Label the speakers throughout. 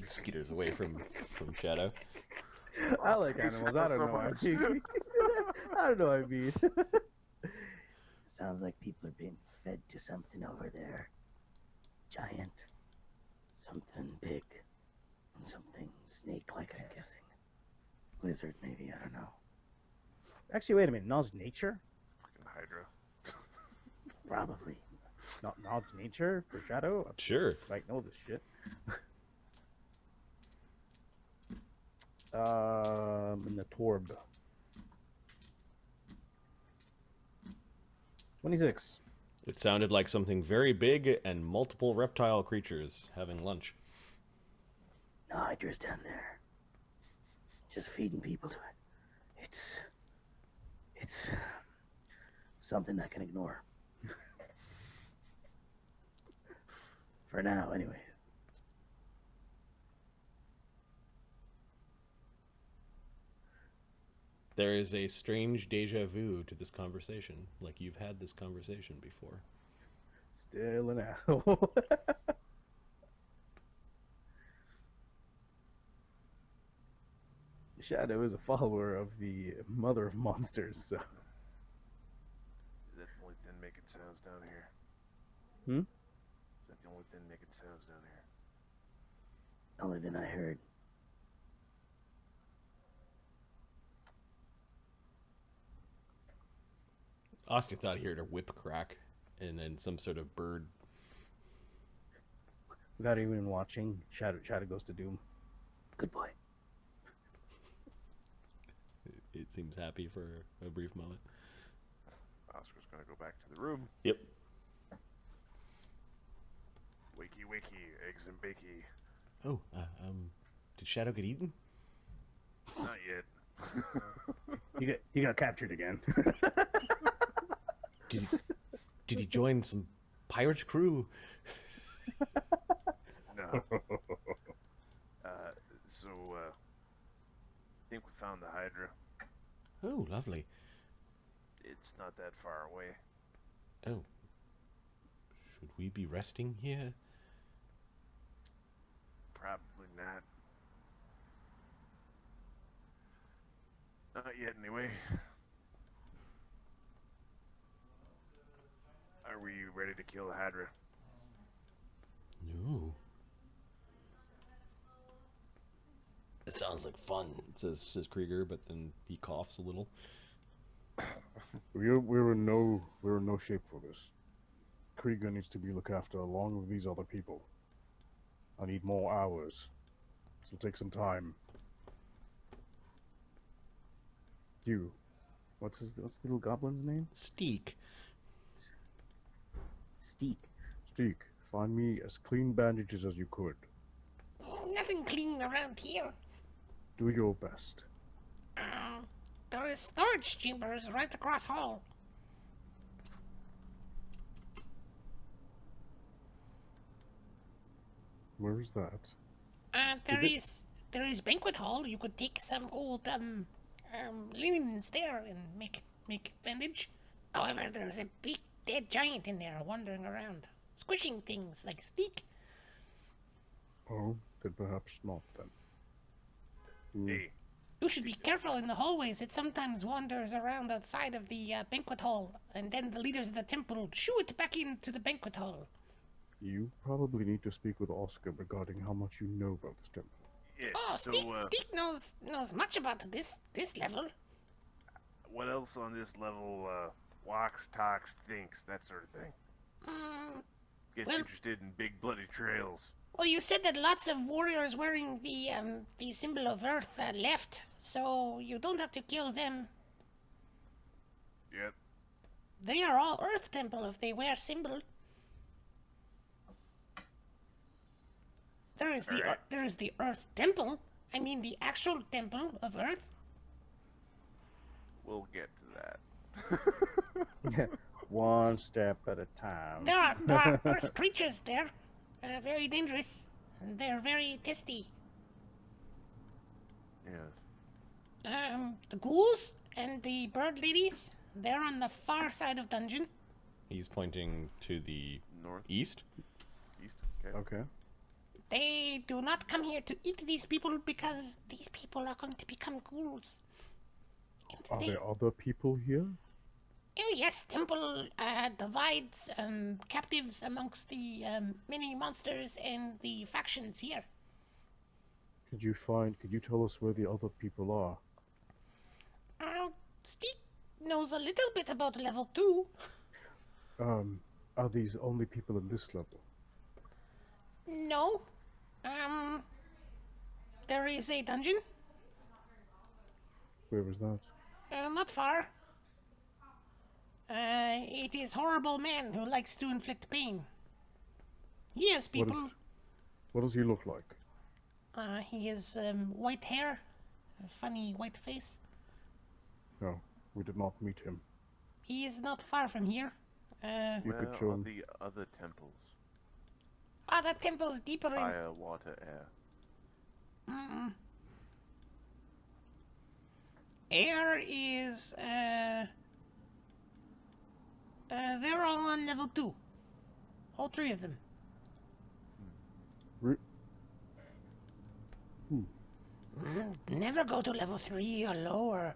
Speaker 1: skitters away from Shadow.
Speaker 2: I like animals. I don't know. I mean, I don't know. I mean,
Speaker 3: Sounds like people are being fed to something over there. Giant. Something big. And something snake-like, I'm guessing. Lizard, maybe. I don't know.
Speaker 2: actually, wait a minute. Knowledge nature?
Speaker 4: Fucking Hydra.
Speaker 3: Probably.
Speaker 2: Not knowledge nature for Shadow?
Speaker 1: Sure.
Speaker 2: Like, know this shit. In the Torb. 26.
Speaker 1: It sounded like something very big and multiple reptile creatures having lunch.
Speaker 3: No, Hydra's down there. Just feeding people to it. It's something I can ignore. For now, anyway.
Speaker 1: There is a strange deja vu to this conversation, like you've had this conversation before.
Speaker 2: Still an asshole. Shadow is a follower of the mother of monsters, so.
Speaker 4: Is that the only thing making sounds down here?
Speaker 2: Hmm?
Speaker 4: Is that the only thing making sounds down here?
Speaker 3: Only than I heard.
Speaker 1: Oscar thought he heard a whip crack and then some sort of bird.
Speaker 2: Without even watching, Shadow goes to Doom.
Speaker 3: Good boy.
Speaker 1: It seems happy for a brief moment.
Speaker 4: Oscar's gonna go back to the room.
Speaker 1: Yep.
Speaker 4: Wakey, wakey, eggs and bakey.
Speaker 1: Oh, did Shadow get eaten?
Speaker 4: Not yet.
Speaker 2: He got captured again.
Speaker 1: Did he join some pirate crew?
Speaker 4: No. I think we found the Hydra.
Speaker 1: Oh, lovely.
Speaker 4: It's not that far away.
Speaker 1: Oh. Should we be resting here?
Speaker 4: Probably not. Not yet, anyway. Are we ready to kill the Hydra?
Speaker 1: No. It sounds like fun, says Krieger, but then he coughs a little.
Speaker 5: We're in no shape for this. Krieger needs to be looked after along with these other people. I need more hours. This will take some time. You.
Speaker 2: What's the little goblin's name?
Speaker 1: Steak.
Speaker 2: Steak.
Speaker 5: Steak, find me as clean bandages as you could.
Speaker 6: Nothing clean around here.
Speaker 5: Do your best.
Speaker 6: There is storage chambers right across hall.
Speaker 5: Where is that?
Speaker 6: There is banquet hall. You could take some old linens there and make bandage. However, there's a big dead giant in there wandering around, squishing things like steak.
Speaker 5: Oh, then perhaps not then.
Speaker 4: Hey,
Speaker 6: You should be careful in the hallways. It sometimes wanders around outside of the banquet hall, and then the leaders of the temple shoo it back into the banquet hall.
Speaker 5: You probably need to speak with Oscar regarding how much you know about this temple.
Speaker 4: yeah,
Speaker 6: Oh,
Speaker 4: so,
Speaker 6: Steak knows much about this level.
Speaker 4: what else on this level, walks, talks, thinks, that sort of thing? Gets
Speaker 6: well-
Speaker 4: interested in big bloody trails.
Speaker 6: Well, you said that lots of warriors wearing the symbol of Earth left, so you don't have to kill them.
Speaker 4: Yep.
Speaker 6: They are all Earth Temple if they wear symbol. There is the Earth Temple. I mean the actual temple of Earth.
Speaker 4: We'll get to that.
Speaker 2: One step at a time.
Speaker 6: There are Earth creatures there. Very dangerous. And they're very testy.
Speaker 4: Yes.
Speaker 6: The ghouls and the bird ladies, they're on the far side of dungeon.
Speaker 1: He's pointing to the
Speaker 4: North,
Speaker 1: east.
Speaker 4: east, okay.
Speaker 5: Okay.
Speaker 6: They do not come here to eat these people because these people are going to become ghouls. And
Speaker 5: Are
Speaker 6: they-
Speaker 5: there other people here?
Speaker 6: Oh yes, temple divides captives amongst the many monsters and the factions here.
Speaker 5: Could you tell us where the other people are?
Speaker 6: Steve knows a little bit about level 2.
Speaker 5: Are these only people in this level?
Speaker 6: No. There is a dungeon.
Speaker 5: Where is that?
Speaker 6: Not far. It is horrible man who likes to inflict pain. He has people.
Speaker 5: What does he look like?
Speaker 6: He has white hair, a funny white face.
Speaker 5: No, we did not meet him.
Speaker 6: He is not far from here.
Speaker 5: You
Speaker 4: Where
Speaker 5: could show
Speaker 4: are
Speaker 5: him.
Speaker 4: the other temples?
Speaker 6: Other temples deeper in.
Speaker 4: Fire, water, air.
Speaker 6: Air is they're all on level 2. All 3 of them. Never go to level 3 or lower.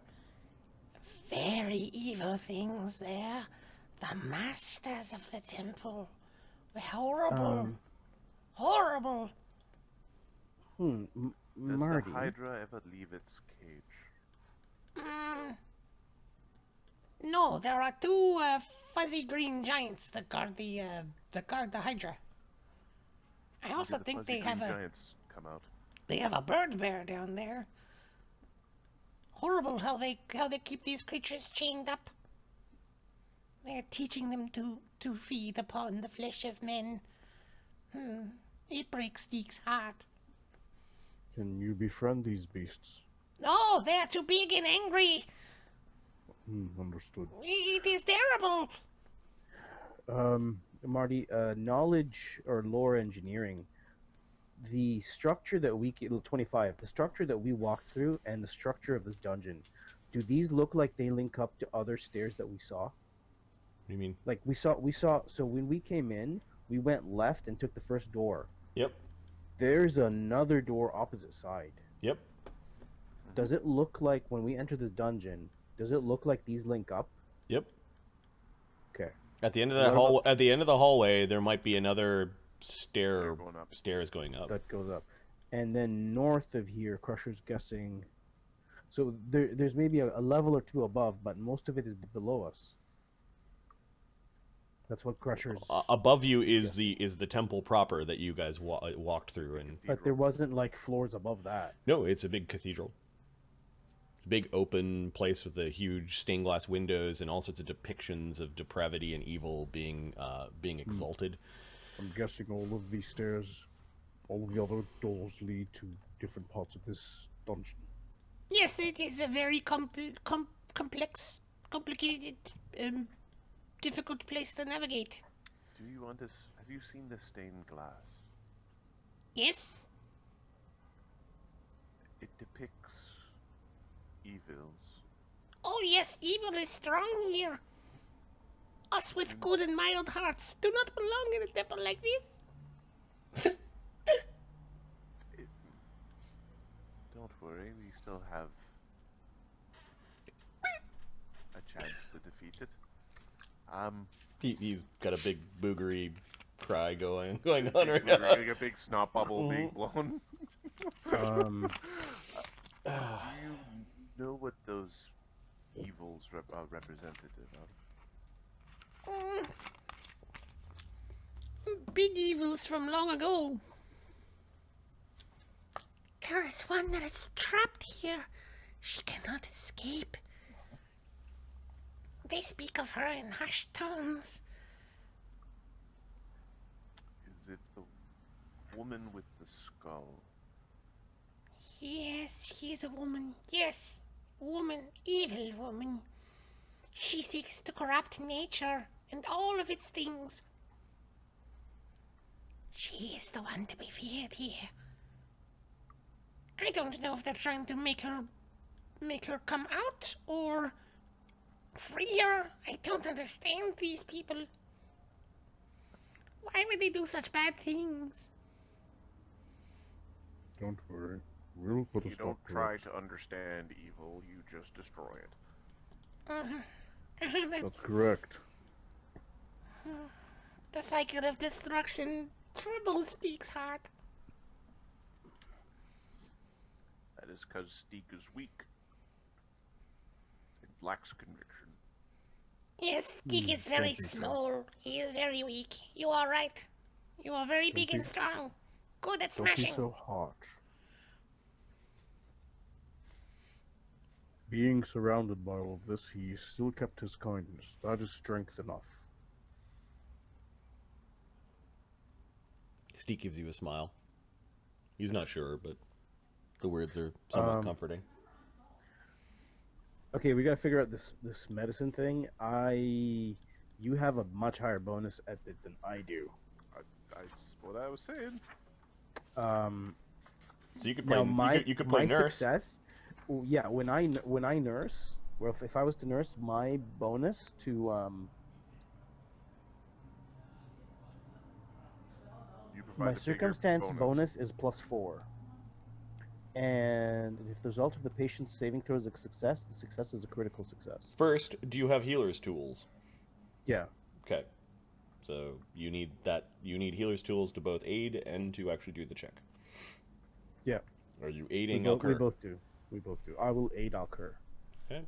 Speaker 6: Very evil things there. The masters of the temple were horrible. Horrible.
Speaker 5: Hmm,
Speaker 4: Does
Speaker 5: Marty.
Speaker 4: the Hydra ever leave its cage?
Speaker 6: No, there are 2 fuzzy green giants that guard the Hydra. I also
Speaker 4: Did the
Speaker 6: think
Speaker 4: fuzzy
Speaker 6: they have
Speaker 4: green
Speaker 6: a
Speaker 4: giants come out.
Speaker 6: they have a bird bear down there. Horrible how they keep these creatures chained up. They are teaching them to feed upon the flesh of men. It breaks Deek's heart.
Speaker 5: Can you befriend these beasts?
Speaker 6: No, they are too big and angry.
Speaker 5: Understood.
Speaker 6: It is terrible.
Speaker 2: Marty, knowledge or lore engineering. The structure that 25, the structure that we walked through and the structure of this dungeon, do these look like they link up to other stairs that we saw?
Speaker 1: What do you mean?
Speaker 2: Like we saw, so when we came in, we went left and took the first door.
Speaker 1: Yep.
Speaker 2: There's another door opposite side.
Speaker 1: Yep.
Speaker 2: Does it look like when we enter this dungeon, does it look like these link up?
Speaker 1: Yep.
Speaker 2: Okay.
Speaker 1: At the end of that at the end of the hallway, there might be another
Speaker 4: Stair going up.
Speaker 1: stairs going up.
Speaker 2: That goes up. And then north of here, Crusher's guessing. So there's maybe a level or 2 above, but most of it is below us. That's what Crusher's.
Speaker 1: Above you is the temple proper that you guys walked through, and
Speaker 2: But there wasn't like floors above that.
Speaker 1: no, it's a big cathedral. It's a big open place with the huge stained glass windows and all sorts of depictions of depravity and evil being exalted.
Speaker 5: I'm guessing all of these stairs, all of the other doors lead to different parts of this dungeon.
Speaker 6: Yes, it is a very complex, complicated, difficult place to navigate.
Speaker 4: Do you want this? Have you seen the stained glass?
Speaker 6: Yes?
Speaker 4: It depicts evils.
Speaker 6: Oh yes, evil is strong here. Us with good and mild hearts do not belong in a temple like this.
Speaker 4: Don't worry, we still have a chance to defeat it.
Speaker 1: He's got a big boogery cry going on right
Speaker 4: We're
Speaker 1: now.
Speaker 4: getting a big snot bubble being blown.
Speaker 2: Um,
Speaker 4: Do you know what those evils are representative of?
Speaker 6: Big evils from long ago. There is one that is trapped here. She cannot escape. They speak of her in hushed tones.
Speaker 4: Is it the woman with the skull?
Speaker 6: Yes, she is a woman. Yes, woman, evil woman. She seeks to corrupt nature and all of its things. She is the one to be feared here. I don't know if they're trying to make her come out or free her. I don't understand these people. Why would they do such bad things?
Speaker 5: Don't worry. We'll put a
Speaker 4: You
Speaker 5: stop
Speaker 4: don't
Speaker 5: to
Speaker 4: try
Speaker 5: it.
Speaker 4: to understand evil, you just destroy it.
Speaker 5: That's correct.
Speaker 6: The cycle of destruction troubles Steek's heart.
Speaker 4: That is because Steek is weak. It lacks conviction.
Speaker 6: Yes, Steek is very
Speaker 5: don't be so.
Speaker 6: small. He is very weak. You are right. You are very big
Speaker 5: be-
Speaker 6: and strong. Good at
Speaker 5: Don't be
Speaker 6: smashing.
Speaker 5: so harsh. Being surrounded by all of this, he still kept his kindness. That is strength enough.
Speaker 1: Steve gives you a smile. He's not sure, but the words are somewhat comforting.
Speaker 2: Okay, we gotta figure out this medicine thing. You have a much higher bonus at it than I do.
Speaker 4: That's what I was saying.
Speaker 1: So you could play.
Speaker 2: Now
Speaker 1: you could play
Speaker 2: my
Speaker 1: nurse.
Speaker 2: success. Yeah, when I nurse, well, if I was to nurse, my bonus to
Speaker 4: You provide
Speaker 2: my
Speaker 4: the bigger
Speaker 2: circumstance bonus is +4. And if the result of the patient's saving throw is a success, the success is a critical success.
Speaker 1: First, do you have healer's tools?
Speaker 2: Yeah.
Speaker 1: Okay. So you need that. You need healer's tools to both aid and to actually do the check.
Speaker 2: Yeah.
Speaker 1: Are you
Speaker 2: We
Speaker 1: aiding
Speaker 2: both
Speaker 1: Alcur?
Speaker 2: do. We both do. I will aid Alcur.
Speaker 1: Okay.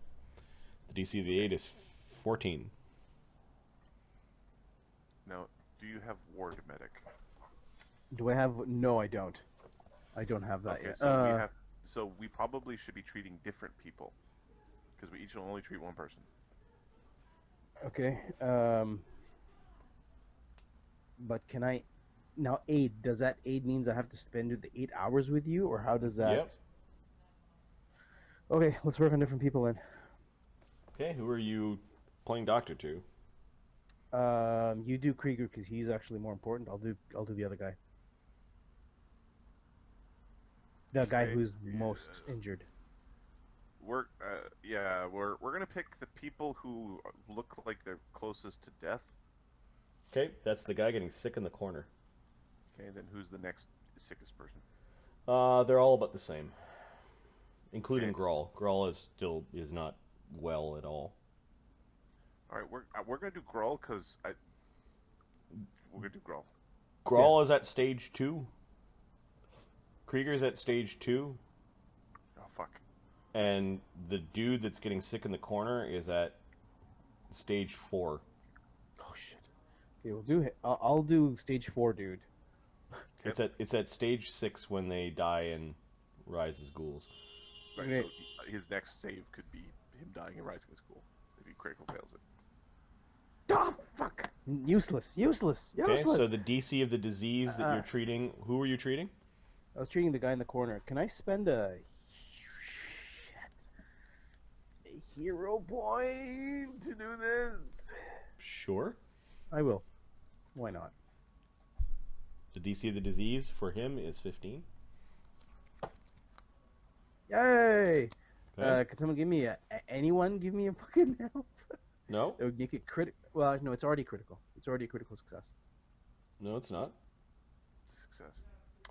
Speaker 1: The DC of the aid is 14.
Speaker 4: Now, do you have ward medic?
Speaker 2: Do I have? No, I don't. I don't have that
Speaker 4: Okay,
Speaker 2: yet.
Speaker 4: so so we probably should be treating different people because we each will only treat one person.
Speaker 2: Okay. But can I now aid? Does that aid means I have to spend the 8 hours with you, or how does that?
Speaker 1: Yep.
Speaker 2: Okay, let's work on different people then.
Speaker 1: Okay. Who are you playing doctor to?
Speaker 2: You do Krieger because he's actually more important. I'll do the other guy. The guy
Speaker 4: Okay,
Speaker 2: who's most injured.
Speaker 4: We're gonna pick the people who look like they're closest to death.
Speaker 1: Okay, that's the guy getting sick in the corner.
Speaker 4: Okay, then who's the next sickest person?
Speaker 1: They're all about the same, including
Speaker 4: Okay.
Speaker 1: Grawl. Grawl is not well at all.
Speaker 4: All right, we're gonna do Groll because we're gonna do Groll.
Speaker 1: Grawl is at stage 2. Krieger's at stage 2.
Speaker 4: Oh fuck.
Speaker 1: And the dude that's getting sick in the corner is at stage 4.
Speaker 2: Oh shit. Okay, we'll do. I'll do stage 4, dude.
Speaker 1: It's at stage 6 when they die and rise as ghouls.
Speaker 4: Right,
Speaker 2: Okay.
Speaker 4: so his next save could be him dying and rising as cool if he critical fails it.
Speaker 2: Oh fuck! Useless.
Speaker 1: Okay, so the DC of the disease that you're treating, who are you treating?
Speaker 2: I was treating the guy in the corner. Can I spend a hero point to do this?
Speaker 1: Sure.
Speaker 2: I will. Why not?
Speaker 1: The DC of the disease for him is 15.
Speaker 2: Yay!
Speaker 1: Okay.
Speaker 2: Can someone give me anyone give me a fucking help?
Speaker 1: No,
Speaker 2: It would make it critical. Well, no, it's already critical. It's already a critical success.
Speaker 1: no, it's not.
Speaker 4: Success.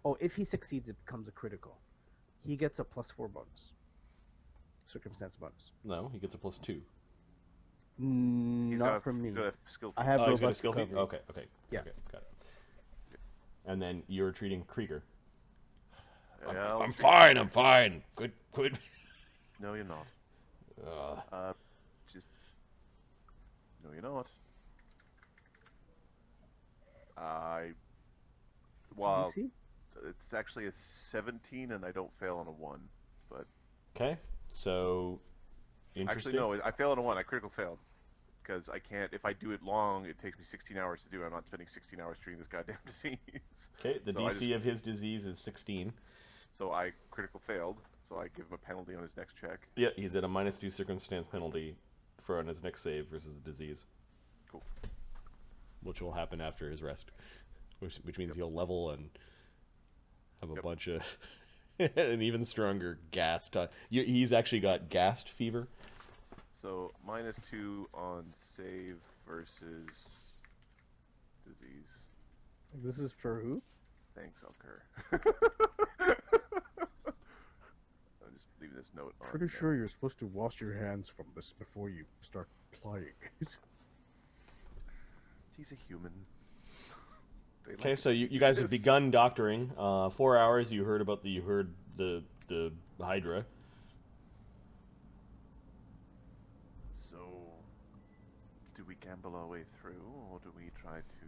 Speaker 2: Oh, if he succeeds, it becomes a critical. He gets a +4 bonus. Circumstance bonus.
Speaker 1: No, he gets a +2.
Speaker 4: He's got
Speaker 2: Not
Speaker 4: a-
Speaker 2: from me.
Speaker 4: he's got a skill
Speaker 2: I
Speaker 4: feat.
Speaker 2: have
Speaker 1: Oh, he's got a
Speaker 2: robust
Speaker 1: skill feat?
Speaker 2: recovery.
Speaker 1: Okay.
Speaker 2: Yeah.
Speaker 1: Okay, got it. And then you're treating Krieger.
Speaker 4: Yeah,
Speaker 1: I'm fine. Good.
Speaker 4: No, you're not. Just no, you're not. Well,
Speaker 2: DC?
Speaker 4: it's actually a 17, and I don't fail on a 1. But
Speaker 1: Okay, so interesting.
Speaker 4: actually, no, I fail on a 1. I critical failed because I can't. If I do it long, it takes me 16 hours to do. I'm not spending 16 hours treating this goddamn disease.
Speaker 1: Okay, the
Speaker 4: So I
Speaker 1: DC of his disease is 16.
Speaker 4: So I critical failed. So I give him a penalty on his next check.
Speaker 1: Yeah, he's at a -2 circumstance penalty for on his next save versus the disease.
Speaker 4: Cool.
Speaker 1: Which will happen after his rest, which means he'll level and have a bunch of an even stronger gassed. He's actually got gassed fever.
Speaker 4: So -2 on save versus disease.
Speaker 2: This is for who?
Speaker 4: Thanks, Elker.
Speaker 5: pretty sure you're supposed to wash your hands from this before you start plying it.
Speaker 4: He's a human. They
Speaker 1: Okay,
Speaker 4: like
Speaker 1: so
Speaker 4: it.
Speaker 1: you guys have
Speaker 4: This-
Speaker 1: begun doctoring. 4 hours. You heard the Hydra.
Speaker 4: So, do we gamble our way through, or do we try to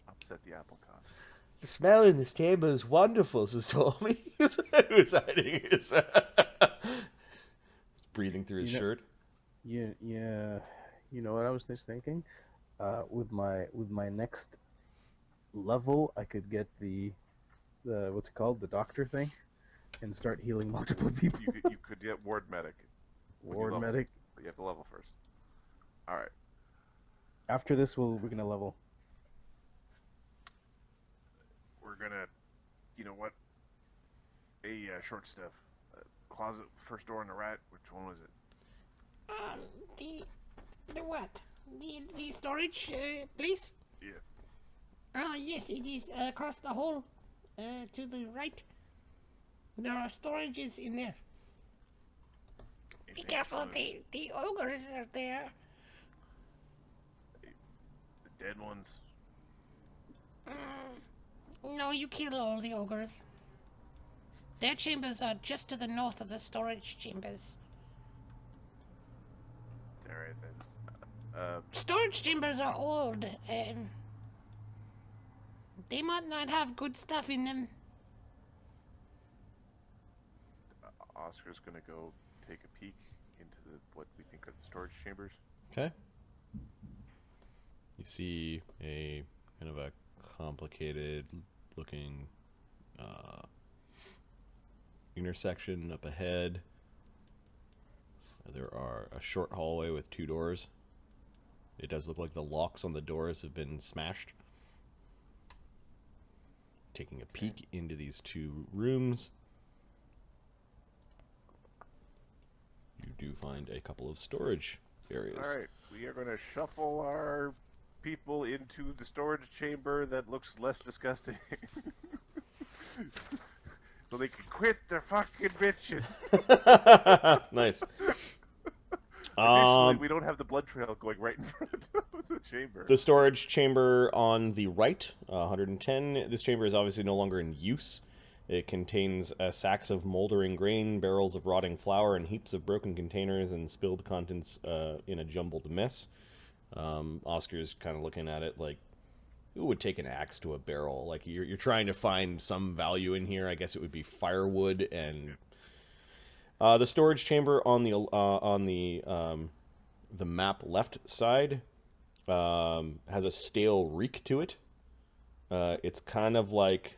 Speaker 4: upset the apple cart?
Speaker 1: The smell in this chamber is wonderful, says Ptolemy. Who's hiding his breathing through his
Speaker 2: You know-
Speaker 1: shirt.
Speaker 2: Yeah. You know what I was just thinking? With my next level, I could get the what's it called, the doctor thing, and start healing multiple people.
Speaker 4: You could get ward medic, when you
Speaker 2: Ward
Speaker 4: level.
Speaker 2: medic.
Speaker 4: but you have to level first. All right.
Speaker 2: After this, we're gonna level.
Speaker 4: We're gonna, you know what? Short stuff. Closet, first door on the right. Which one was it?
Speaker 6: The what? The storage, place?
Speaker 4: Yeah.
Speaker 6: Yes, it is across the hall, to the right. There are storages in there. Be
Speaker 4: Anything
Speaker 6: careful,
Speaker 4: fun?
Speaker 6: the ogres are there.
Speaker 4: The dead ones.
Speaker 6: No, you kill all the ogres. Their chambers are just to the north of the storage chambers.
Speaker 4: All right then.
Speaker 6: Storage chambers are old, and they might not have good stuff in them.
Speaker 4: Oscar's gonna go take a peek into what we think are the storage chambers.
Speaker 1: Okay. You see a kind of a complicated looking intersection up ahead. There are a short hallway with 2 doors. It does look like the locks on the doors have been smashed. Taking a peek into these 2 rooms, you do find a couple of storage areas.
Speaker 4: All right, we are gonna shuffle our people into the storage chamber that looks less disgusting, so they can quit their fucking bitching.
Speaker 1: Nice.
Speaker 4: Additionally, we don't have the blood trail going right in front of the chamber.
Speaker 1: The storage chamber on the right, 110. This chamber is obviously no longer in use. It contains sacks of moldering grain, barrels of rotting flour, and heaps of broken containers and spilled contents in a jumbled mess. Oscar's kind of looking at it like, who would take an axe to a barrel? Like, you're trying to find some value in here. I guess it would be firewood and... the storage chamber on the map left side has a stale reek to it. It's kind of like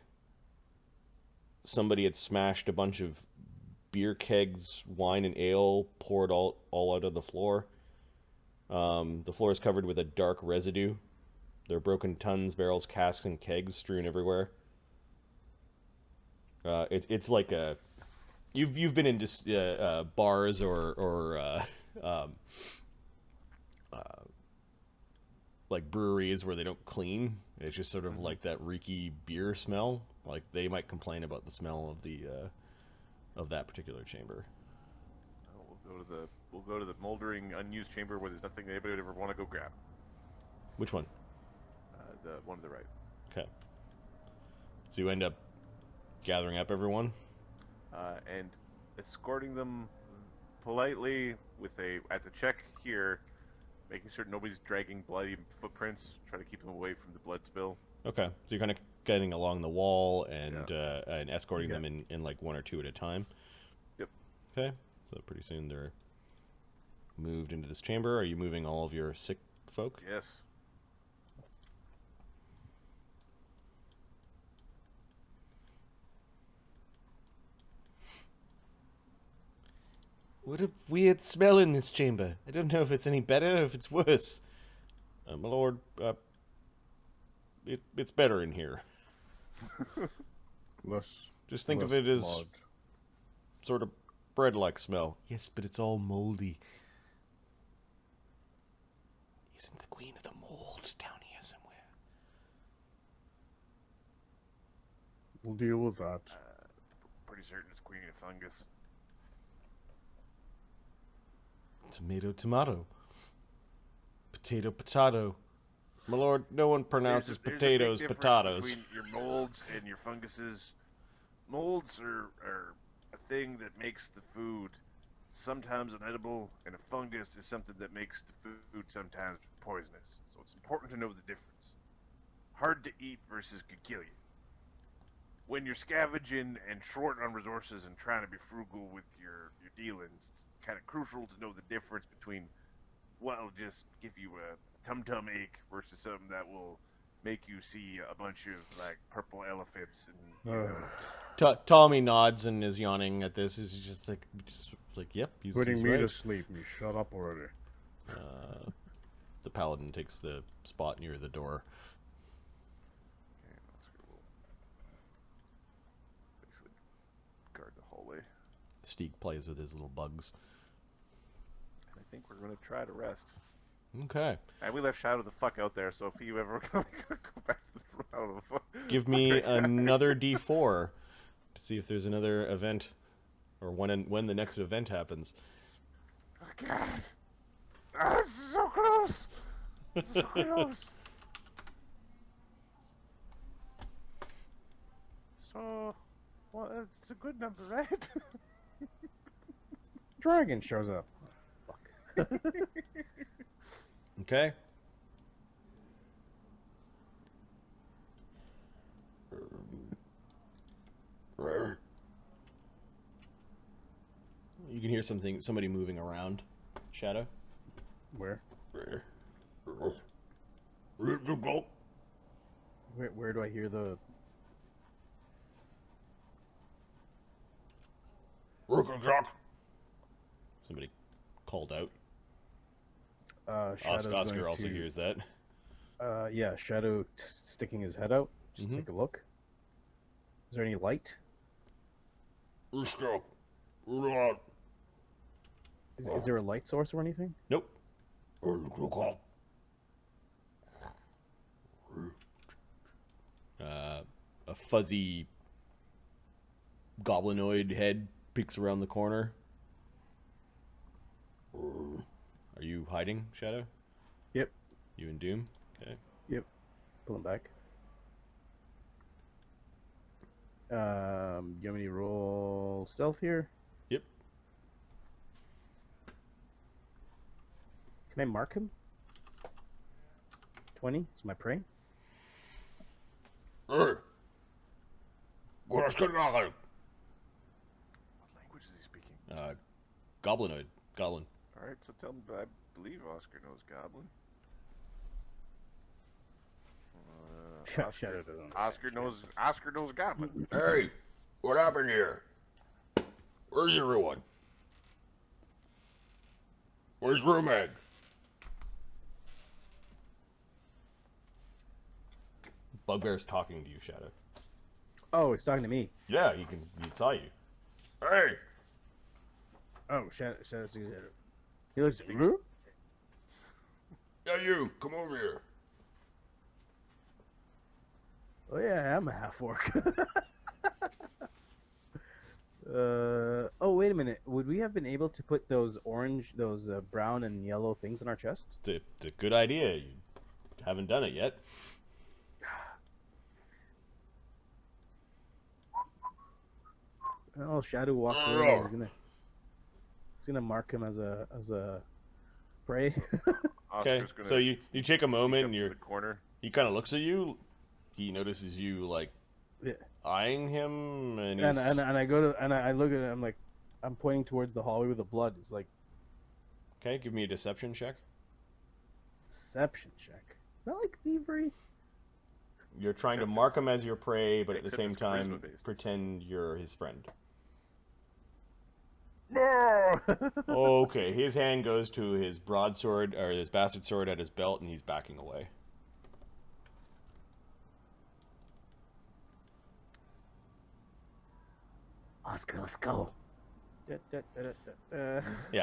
Speaker 1: somebody had smashed a bunch of beer kegs, wine and ale, poured all out of the floor. The floor is covered with a dark residue. There are broken tons, barrels, casks, and kegs strewn everywhere. It's like a... You've been in bars or like breweries where they don't clean. It's just sort of like that reeky beer smell. Like, they might complain about the smell of the of that particular chamber.
Speaker 4: We'll go to the moldering, unused chamber where there's nothing anybody would ever want to go grab.
Speaker 1: Which one?
Speaker 4: The one to the right.
Speaker 1: Okay. So you end up gathering up everyone.
Speaker 4: And escorting them politely at the check here, making sure nobody's dragging bloody footprints, try to keep them away from the blood spill.
Speaker 1: Okay. So you're kind of getting along the wall and escorting them in like 1 or 2 at a time.
Speaker 4: Yep.
Speaker 1: Okay. So pretty soon they're moved into this chamber. Are you moving all of your sick folk?
Speaker 4: Yes.
Speaker 1: What a weird smell in this chamber. I don't know if it's any better or if it's worse. My lord, it's better in here.
Speaker 5: Less.
Speaker 1: Just think of
Speaker 5: less
Speaker 1: it as
Speaker 5: blood.
Speaker 1: sort of bread-like smell. Yes, but it's all moldy. Isn't the queen of the mold down here somewhere?
Speaker 5: We'll deal with that.
Speaker 4: Pretty certain it's queen of fungus.
Speaker 1: Tomato, tomato. Potato, potato. My lord, no one pronounces
Speaker 4: There's a
Speaker 1: potatoes
Speaker 4: big difference
Speaker 1: potatoes.
Speaker 4: between your molds and your funguses. Molds are a thing that makes the food sometimes unedible, and a fungus is something that makes the food sometimes poisonous. So it's important to know the difference. Hard to eat versus could kill you. When you're scavenging and short on resources and trying to be frugal with your dealings, it's kind of crucial to know the difference between what'll just give you a tum-tum ache versus something that will make you see a bunch of like purple elephants and you know.
Speaker 1: Ptolemy nods and is yawning at this. He's just like, yep, he's
Speaker 5: Putting me
Speaker 1: right.
Speaker 5: to sleep. You shut up already.
Speaker 1: The paladin takes the spot near the door.
Speaker 4: Okay, let's go. Basically, guard the hallway.
Speaker 1: Steeg plays with his little bugs.
Speaker 4: And I think we're gonna try to rest.
Speaker 1: Okay.
Speaker 4: And we left Shadow the fuck out there, so if you ever go back to the I don't know.
Speaker 1: Give me another D4 to see if there's another event, or when the next event happens.
Speaker 4: Oh God! Ah, this is so close. This is so close. So, well, it's a good number, right?
Speaker 2: Dragon shows up.
Speaker 1: Okay. You can hear somebody moving around. Shadow.
Speaker 5: Where?
Speaker 2: Where do I hear the?
Speaker 1: Somebody called out.
Speaker 2: Shadow's
Speaker 1: Oscar
Speaker 2: going
Speaker 1: also
Speaker 2: to-
Speaker 1: hears that.
Speaker 2: Yeah, Shadow sticking his head out. Just
Speaker 1: Mhm.
Speaker 2: take a look. Is there any light? Is there a light source or anything?
Speaker 1: Nope. A fuzzy goblinoid head peeks around the corner. Are you hiding, Shadow?
Speaker 2: Yep.
Speaker 1: You and Doom? Okay.
Speaker 2: Yep. Pull him back. You want me to roll stealth here?
Speaker 1: Yep.
Speaker 2: Can I mark him? 20 is my prey.
Speaker 4: What language is he speaking?
Speaker 1: Goblinoid. Goblin.
Speaker 4: All right, so tell him. I believe Oscar knows Goblin.
Speaker 2: Shadow doesn't.
Speaker 4: Oscar knows Goblin.
Speaker 7: Hey, what happened here? Where's everyone? Where's Rumag?
Speaker 1: Bugbear's talking to you, Shadow.
Speaker 2: Oh, he's talking to me.
Speaker 1: Yeah, he saw you.
Speaker 7: Hey,
Speaker 2: Oh, Shadow sticks his head out. He looks at me.
Speaker 7: yeah, you, come over here.
Speaker 2: Oh yeah, I'm a half orc. Oh wait a minute. Would we have been able to put those brown and yellow things in our chest?
Speaker 1: It's a good idea. You haven't done it yet.
Speaker 2: Oh, Shadow walked in. He's gonna mark him as a prey.
Speaker 1: Okay,
Speaker 4: Oscar's gonna
Speaker 1: so you take a
Speaker 4: sneak
Speaker 1: moment
Speaker 4: up
Speaker 1: and
Speaker 4: to the corner.
Speaker 1: he kind of looks at you. He notices you like
Speaker 2: Yeah.
Speaker 1: eyeing him, and he's,
Speaker 2: and I go to and I look at it. I'm like, I'm pointing towards the hallway with the blood. It's like
Speaker 1: okay. Give me a deception check.
Speaker 2: deception check. Is that like thievery?
Speaker 1: You're trying to
Speaker 4: Except
Speaker 1: mark
Speaker 4: it's-
Speaker 1: him as your prey, but at the
Speaker 4: except
Speaker 1: same
Speaker 4: it's
Speaker 1: time
Speaker 4: charisma-based.
Speaker 1: pretend you're his friend.
Speaker 2: No.
Speaker 1: Okay, his hand goes to his broadsword or his bastard sword at his belt, and he's backing away.
Speaker 3: Oscar, let's go.
Speaker 1: Yeah,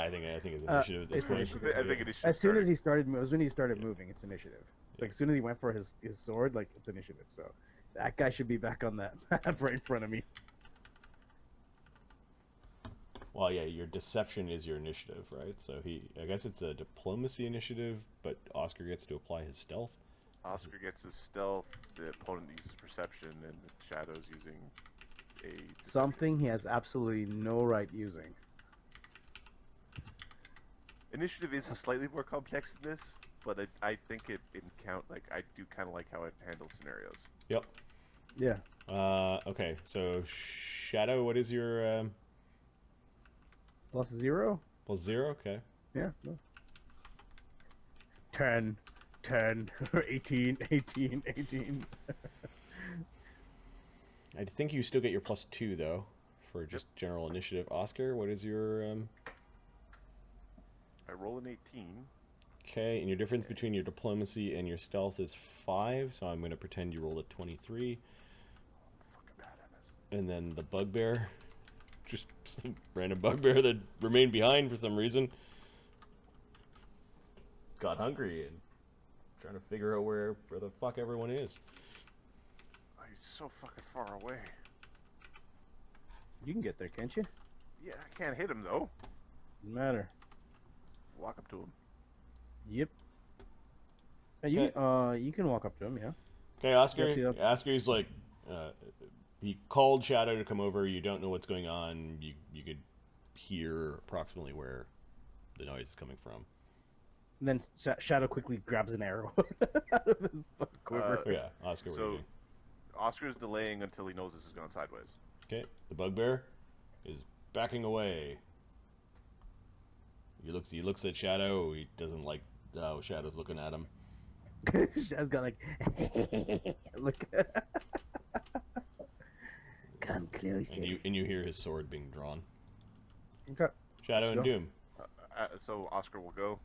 Speaker 1: I think it's initiative at this
Speaker 2: it's
Speaker 1: point.
Speaker 2: initiative.
Speaker 4: I think it is.
Speaker 2: As soon as he started, when he started moving, it's initiative. It's like as soon as he went for his sword, like it's initiative. So That guy should be back on that map right in front of me.
Speaker 1: Well, yeah, your deception is your initiative, right? So I guess it's a diplomacy initiative, but Oscar gets to apply his stealth.
Speaker 4: Oscar gets his stealth, the opponent uses perception, and the Shadow's using a deception.
Speaker 2: Something he has absolutely no right using.
Speaker 4: Initiative is slightly more complex than this, but I think I do kind of like how it handles scenarios.
Speaker 1: Yep.
Speaker 2: Yeah.
Speaker 1: Okay, so Shadow, what is your
Speaker 2: +0?
Speaker 1: +0? Okay.
Speaker 2: Yeah. No. 10, 18, 18, 18.
Speaker 1: I think you still get your +2 though for just general initiative. Oscar, what is your
Speaker 4: I roll an 18.
Speaker 1: Okay, and your difference between your diplomacy and your stealth is 5, so I'm going to pretend you rolled a 23.
Speaker 4: Fucking bad at this.
Speaker 1: And then the bugbear, just some random bugbear that remained behind for some reason, got hungry and trying to figure out where the fuck everyone is.
Speaker 4: Oh, he's so fucking far away.
Speaker 2: You can get there, can't you?
Speaker 4: Yeah, I can't hit him though.
Speaker 2: Doesn't matter.
Speaker 4: Walk up to him.
Speaker 2: Yep. You can walk up to him, yeah.
Speaker 1: Okay, Oscar.
Speaker 2: Yep.
Speaker 1: Oscar's like, he called Shadow to come over. You don't know what's going on. You could hear approximately where the noise is coming from.
Speaker 2: And then Shadow quickly grabs an arrow out of his quiver.
Speaker 1: Oh, yeah, Oscar. What are you doing?
Speaker 4: Oscar's delaying until he knows this is going sideways.
Speaker 1: Okay, the bugbear is backing away. He looks at Shadow. He doesn't like how Shadow's looking at him.
Speaker 2: Shadow's got like, look.
Speaker 3: Come closer.
Speaker 1: And you hear his sword being drawn.
Speaker 2: Okay.
Speaker 1: Shadow
Speaker 2: Let's
Speaker 1: and
Speaker 2: go.
Speaker 1: Doom.
Speaker 4: So Oscar will go.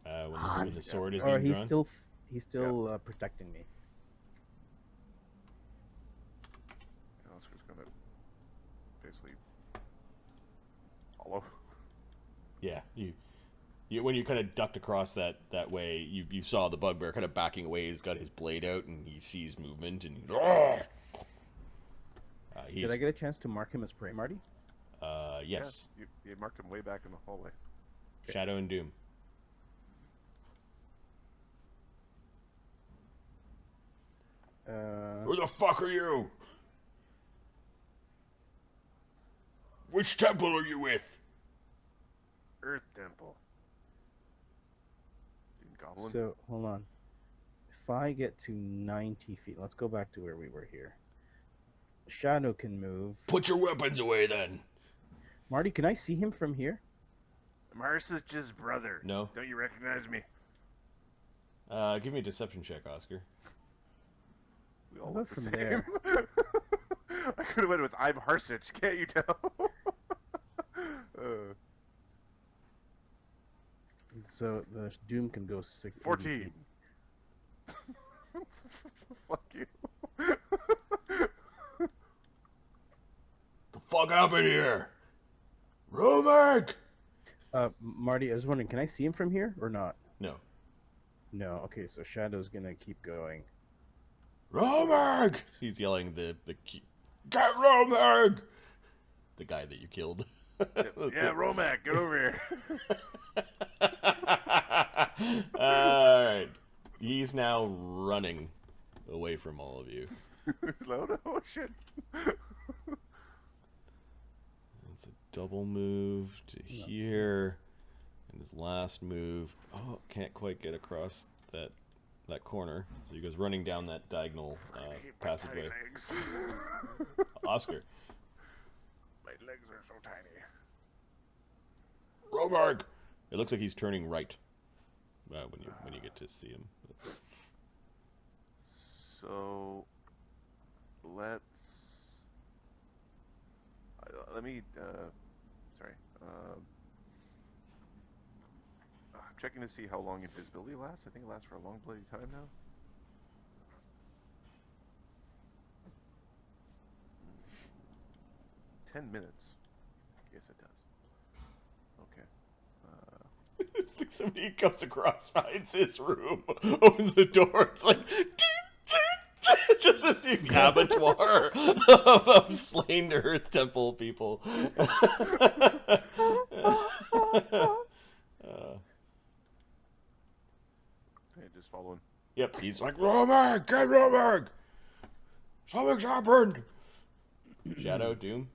Speaker 1: When the sword is
Speaker 2: Or
Speaker 1: being drawn.
Speaker 2: he's still protecting me.
Speaker 4: Oscar's gonna basically follow.
Speaker 1: Yeah, you when you kind of ducked across that way, you saw the bugbear kind of backing away. He's got his blade out, and he sees movement, and
Speaker 2: Did I get a chance to mark him as prey, Marty?
Speaker 1: Yes.
Speaker 4: Yeah, you marked him way back in the hallway.
Speaker 1: Shadow and Doom.
Speaker 7: Who the fuck are you? Which temple are you with?
Speaker 4: Earth Temple. Goblin.
Speaker 2: So hold on. If I get to 90 feet, let's go back to where we were here. Shadow can move.
Speaker 7: Put your weapons away then.
Speaker 2: Marty, can I see him from here?
Speaker 4: Marsich's brother.
Speaker 1: No.
Speaker 4: Don't you recognize me?
Speaker 1: Give me a deception check, Oscar.
Speaker 4: We all
Speaker 2: How
Speaker 4: look
Speaker 2: about
Speaker 4: the
Speaker 2: from
Speaker 4: same.
Speaker 2: there?
Speaker 4: I could have went with I'm Harsich, can't you tell?
Speaker 2: So the Doom can go 6.
Speaker 4: 14. Fuck you.
Speaker 7: The fuck happened here? Romek!
Speaker 2: Marty, I was wondering, can I see him from here or not?
Speaker 1: No.
Speaker 2: No. Okay, so Shadow's gonna keep going.
Speaker 7: Romek!
Speaker 1: He's yelling the
Speaker 7: Get Romek!
Speaker 1: the guy that you killed.
Speaker 4: Yeah, Romac, get over here.
Speaker 1: Alright. He's now running away from all of you.
Speaker 4: Oh shit.
Speaker 1: It's a double move to here. And his last move. Oh, can't quite get across that corner. So he goes running down that diagonal passageway.
Speaker 4: Legs.
Speaker 1: Oscar.
Speaker 4: My legs are so tiny.
Speaker 7: Romek!
Speaker 1: It looks like he's turning right when you get to see him.
Speaker 4: So let me sorry. I'm checking to see how long invisibility lasts. I think it lasts for a long bloody time now. Hmm. 10 minutes. Yes, it does. Okay.
Speaker 1: It's like somebody comes across, finds his room, opens the door. It's like, Just a see abattoir of slain Earth Temple people.
Speaker 4: Hey, just following.
Speaker 1: Yep, he's like, Romag, get Romag! Something's happened! Shadow, Doom.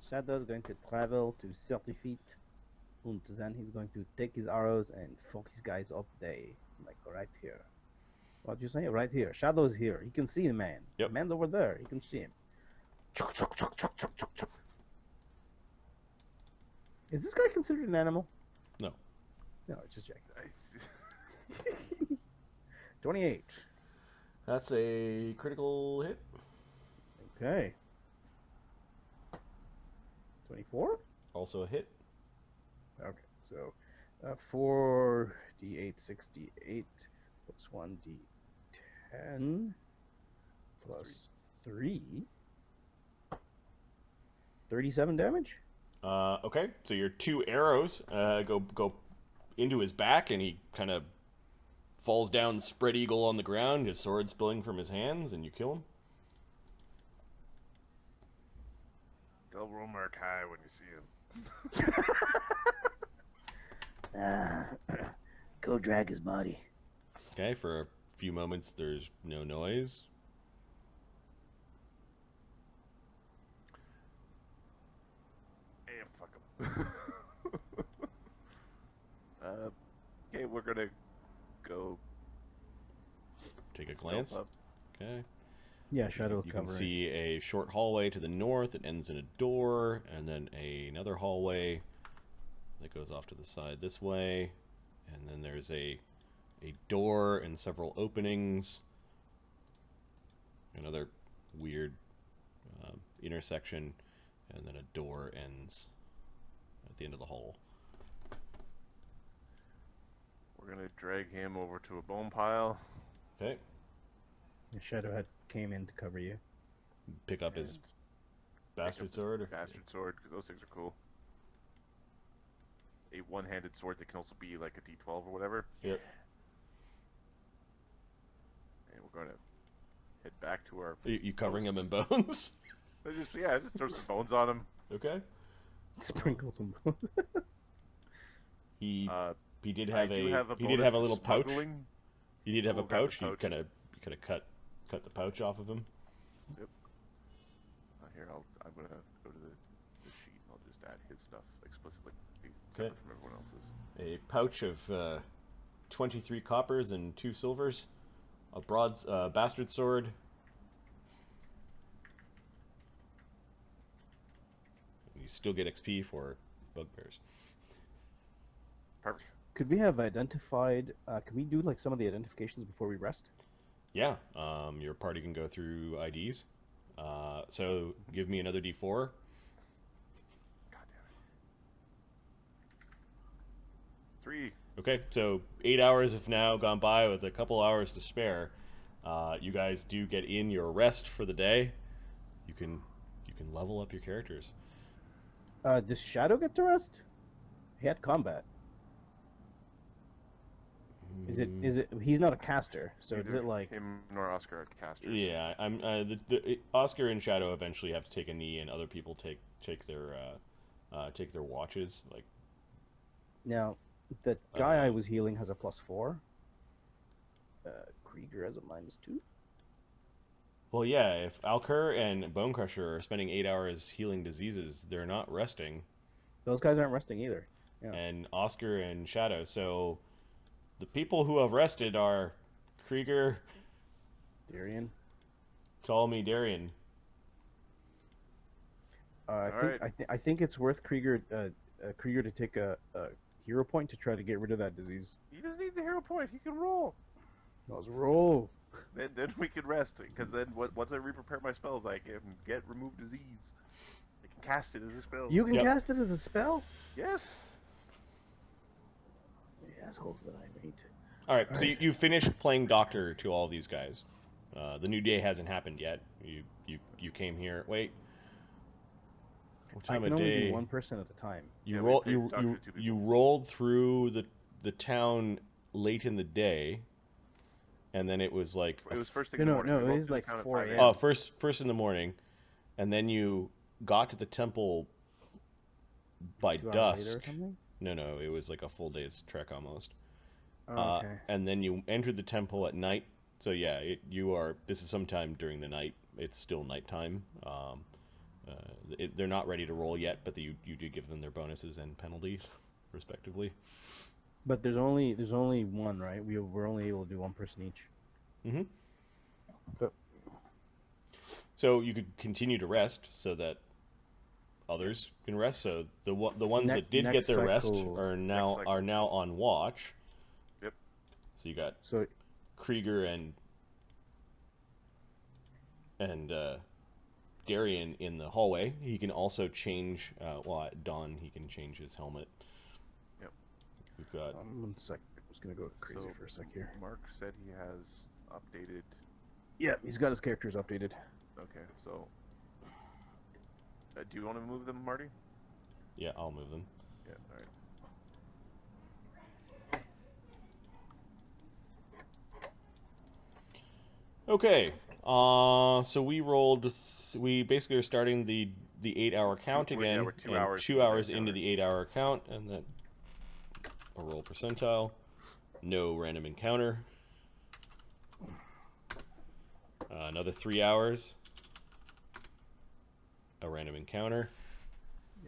Speaker 2: Shadow's going to travel to 30 feet. And then he's going to take his arrows and focus guys up there. Like right here. What'd you say? Right here. Shadow's here. He can see the man.
Speaker 1: Yep.
Speaker 2: The man's over there. He can see him. Chuk, chuk, chuk, chuk, chuk, chuk, chuk. Is this guy considered an animal?
Speaker 1: No.
Speaker 2: No, it's just checking. 28.
Speaker 1: That's a critical hit.
Speaker 2: Okay. 24?
Speaker 1: Also a hit.
Speaker 2: Okay, so 4d8, 6d8, plus 1d10, plus 3. 37 damage?
Speaker 1: Okay, so your 2 arrows go into his back, and he kind of falls down spread eagle on the ground, his sword spilling from his hands, and you kill him.
Speaker 4: Tell Romark hi when you see him.
Speaker 3: Go drag his body.
Speaker 1: Okay, for a few moments there's no noise.
Speaker 4: Hey, fuck him. Okay, we're gonna go
Speaker 1: Take a
Speaker 4: stealth
Speaker 1: glance.
Speaker 4: up.
Speaker 1: Okay.
Speaker 2: Yeah, Shadow's
Speaker 1: You can
Speaker 2: covering.
Speaker 1: see a short hallway to the north. It ends in a door, and then another hallway that goes off to the side this way. And then there's a door and several openings. Another weird intersection, and then a door ends at the end of the hall.
Speaker 4: We're gonna drag him over to a bone pile.
Speaker 1: Okay.
Speaker 2: The Shadow came in to cover you.
Speaker 1: Pick up his
Speaker 4: and
Speaker 1: bastard sword.
Speaker 4: Bastard sword, because those things are cool. A one-handed sword that can also be like a D12 or whatever.
Speaker 1: Yep.
Speaker 4: And we're gonna head back to our.
Speaker 1: You covering him in bones?
Speaker 4: Just throw some bones on him.
Speaker 1: Okay.
Speaker 2: Sprinkle some bones.
Speaker 1: He did
Speaker 4: I
Speaker 1: have
Speaker 4: do
Speaker 1: a
Speaker 4: have a
Speaker 1: he did
Speaker 4: bonus
Speaker 1: have a
Speaker 4: to
Speaker 1: little pouch.
Speaker 4: smuggling.
Speaker 1: He did have a
Speaker 4: We'll grab the
Speaker 1: pouch. You
Speaker 4: pouch.
Speaker 1: kind of cut the pouch off of him.
Speaker 4: Here, I'm gonna go to the sheet. And I'll just add his stuff explicitly,
Speaker 1: Okay.
Speaker 4: separate from everyone else's.
Speaker 1: A pouch of 23 coppers and 2 silvers, a bastard sword. You still get XP for bugbears.
Speaker 4: Perfect.
Speaker 2: Could we have identified, can we do like some of the identifications before we rest?
Speaker 1: Yeah. Your party can go through IDs. So give me another D4.
Speaker 4: God damn it. 3.
Speaker 1: Okay, so 8 hours have now gone by with a couple hours to spare. You guys do get in your rest for the day. You can level up your characters.
Speaker 2: Does Shadow get to rest? He had combat. Is it? He's not a caster, so is
Speaker 4: Neither
Speaker 2: it like?
Speaker 4: him nor Oscar are casters?
Speaker 1: Yeah, I'm. Oscar and Shadow eventually have to take a knee, and other people take their watches. Like
Speaker 2: Now, the guy I was healing has a +4. Krieger has a -2.
Speaker 1: well, yeah. If Alcur and Bone Crusher are spending 8 hours healing diseases, they're not resting.
Speaker 2: Those guys aren't resting either. Yeah.
Speaker 1: And Oscar and Shadow. So the people who have rested are Krieger,
Speaker 2: Darian.
Speaker 1: Ptolemy, Darian.
Speaker 2: I think it's worth Krieger to take a hero point to try to get rid of that disease.
Speaker 4: He doesn't need the hero point. He can roll.
Speaker 2: Let's roll.
Speaker 4: Then we can rest, because then once I re-prepare my spells, I can get remove disease. I can cast it as a spell.
Speaker 2: You can
Speaker 1: Yep.
Speaker 2: cast it as a spell.
Speaker 4: Yes.
Speaker 2: The assholes that I made.
Speaker 1: All right, so you finished playing doctor to all these guys. The new day hasn't happened yet. You came here. Wait. What
Speaker 2: I
Speaker 1: time
Speaker 2: can
Speaker 1: of
Speaker 2: only
Speaker 1: day?
Speaker 2: do one person at a time.
Speaker 1: You
Speaker 4: Yeah,
Speaker 1: roll.
Speaker 4: we
Speaker 1: You
Speaker 4: paid doctor to
Speaker 1: you
Speaker 4: people.
Speaker 1: rolled through the town late in the day. and then it was like
Speaker 4: It was first thing in
Speaker 2: No,
Speaker 4: the morning.
Speaker 2: no,
Speaker 4: We
Speaker 2: it
Speaker 4: woke
Speaker 2: was
Speaker 4: to the
Speaker 2: like
Speaker 4: town at
Speaker 2: 4
Speaker 4: 5
Speaker 2: a.m.
Speaker 1: oh first in the morning, and then you got to the temple by
Speaker 2: 2 hours
Speaker 1: dusk.
Speaker 2: later or something.
Speaker 1: No, it was like a full day's trek almost.
Speaker 2: Oh, okay.
Speaker 1: And then you entered the temple at night. So yeah, this is sometime during the night. It's still nighttime. They're not ready to roll yet, but you do give them their bonuses and penalties, respectively.
Speaker 2: But there's only one, right? We're only able to do one person each.
Speaker 1: Mm-hmm.
Speaker 2: But
Speaker 1: So you could continue to rest so that others can rest. So the ones that did get
Speaker 2: next
Speaker 1: their rest
Speaker 2: cycle-
Speaker 1: are now on watch.
Speaker 4: Yep.
Speaker 1: So you got
Speaker 2: so
Speaker 1: Krieger and Darian in the hallway. He can also change. At dawn, he can change his helmet.
Speaker 4: Yep.
Speaker 1: We've got.
Speaker 2: 1 sec. I was gonna go crazy
Speaker 4: So-
Speaker 2: for a sec here.
Speaker 4: Mark said he has updated.
Speaker 2: Yeah, he's got his characters updated.
Speaker 4: Okay, so do you want to move them, Marty?
Speaker 1: Yeah, I'll move them.
Speaker 4: Yeah. All right.
Speaker 1: Okay. So we rolled. We basically are starting the 8-hour count again.
Speaker 4: we're 2
Speaker 1: and
Speaker 4: hours
Speaker 1: 2
Speaker 4: into the
Speaker 1: hours
Speaker 4: counter.
Speaker 1: into the 8-hour count, and then a roll percentile. No random encounter. Another 3 hours. A random encounter.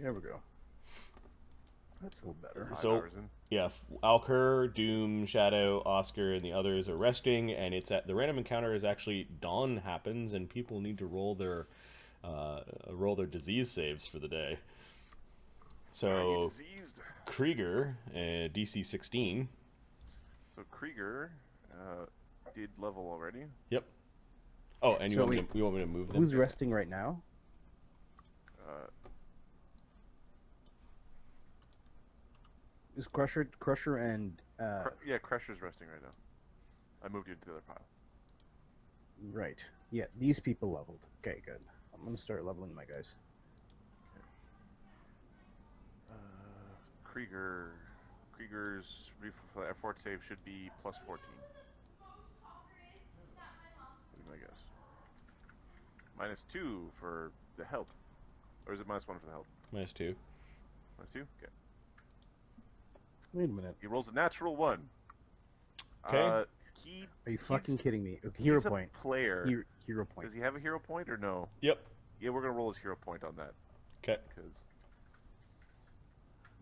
Speaker 2: There we go. That's a little better.
Speaker 4: 5
Speaker 1: So-
Speaker 4: hours in.
Speaker 1: Yeah, Alker, Doom, Shadow, Oscar, and the others are resting, and it's at the random encounter is actually dawn happens, and people need to roll their disease saves for the day.
Speaker 4: Are you
Speaker 1: So
Speaker 4: diseased?
Speaker 1: Krieger, DC 16.
Speaker 4: So Krieger did level already.
Speaker 1: Yep. Oh, and you
Speaker 2: So
Speaker 1: want me to move them?
Speaker 2: Who's resting right now? Is Crusher and
Speaker 4: Yeah, Crusher's resting right now. I moved you into the other pile.
Speaker 2: right? Yeah, these people leveled. Okay, good. I'm gonna start leveling my guys.
Speaker 4: Krieger's fort save should be plus 14. Would be my guess. -2 for the help. Or is it -1 for the help?
Speaker 1: -2.
Speaker 4: -2? Okay.
Speaker 2: Wait a minute.
Speaker 4: He rolls a natural 1.
Speaker 1: Okay.
Speaker 2: Are you fucking kidding me? Okay, hero
Speaker 4: He's
Speaker 2: point.
Speaker 4: a player.
Speaker 2: Hero point.
Speaker 4: Does he have a hero point or no?
Speaker 1: Yep.
Speaker 4: Yeah, we're gonna roll his hero point on that.
Speaker 1: Okay.
Speaker 4: Because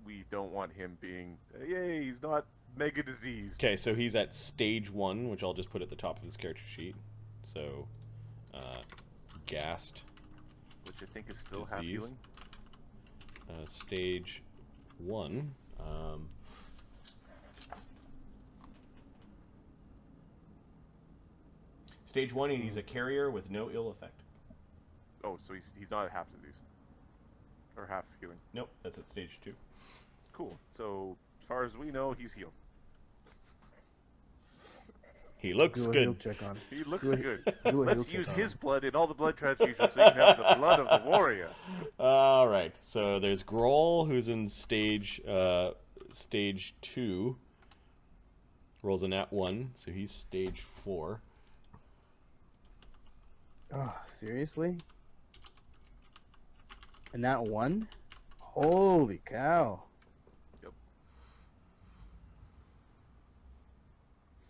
Speaker 4: we don't want him being, yay, he's not mega diseased.
Speaker 1: Okay, so he's at stage 1, which I'll just put at the top of his character sheet. So, gassed.
Speaker 4: Which I think is still half
Speaker 1: Disease.
Speaker 4: healing.
Speaker 1: Stage 1. Stage 1, he's a carrier with no ill effect.
Speaker 4: Oh, so he's not at half disease. Or half healing.
Speaker 1: Nope, that's at stage 2.
Speaker 4: Cool. So, as far as we know, he's healed.
Speaker 1: He looks
Speaker 2: Do a heal
Speaker 1: good.
Speaker 2: check on.
Speaker 4: He looks
Speaker 2: Do a-
Speaker 4: good.
Speaker 2: do a heal
Speaker 4: Let's
Speaker 2: check
Speaker 4: use
Speaker 2: on
Speaker 4: his
Speaker 2: him.
Speaker 4: blood in all the blood transfusions so he can have the blood of the warrior.
Speaker 1: All right. So there's Grohl, who's in stage 2. Rolls a nat 1, so he's stage 4.
Speaker 2: Oh, seriously? And that one? Holy cow.
Speaker 4: Yep.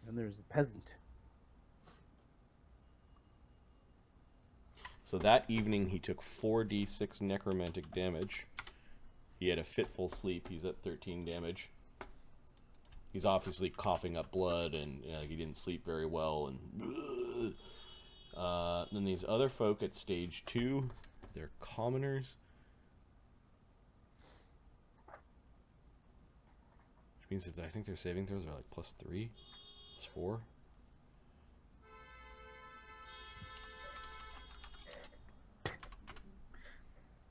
Speaker 2: And there's the peasant.
Speaker 1: So that evening he took 4d6 necromantic damage. He had a fitful sleep. He's at 13 damage. He's obviously coughing up blood, and he didn't sleep very well. And then these other folk at stage 2, they're commoners. Which means that I think their saving throws are like +3, +4.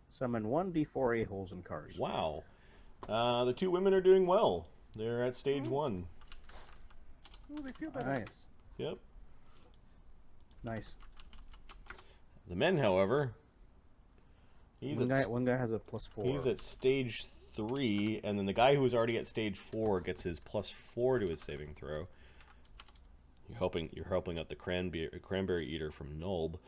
Speaker 2: Summon 1d4 a-holes in cars.
Speaker 1: Wow. The 2 women are doing well. They're at stage 1.
Speaker 4: Ooh, they feel better.
Speaker 2: Nice.
Speaker 1: Yep.
Speaker 2: Nice.
Speaker 1: The men, however,
Speaker 2: One guy has a +4.
Speaker 1: he's at stage 3, and then the guy who was already at stage 4 gets his +4 to his saving throw. You're helping out the cranberry eater from Nulb.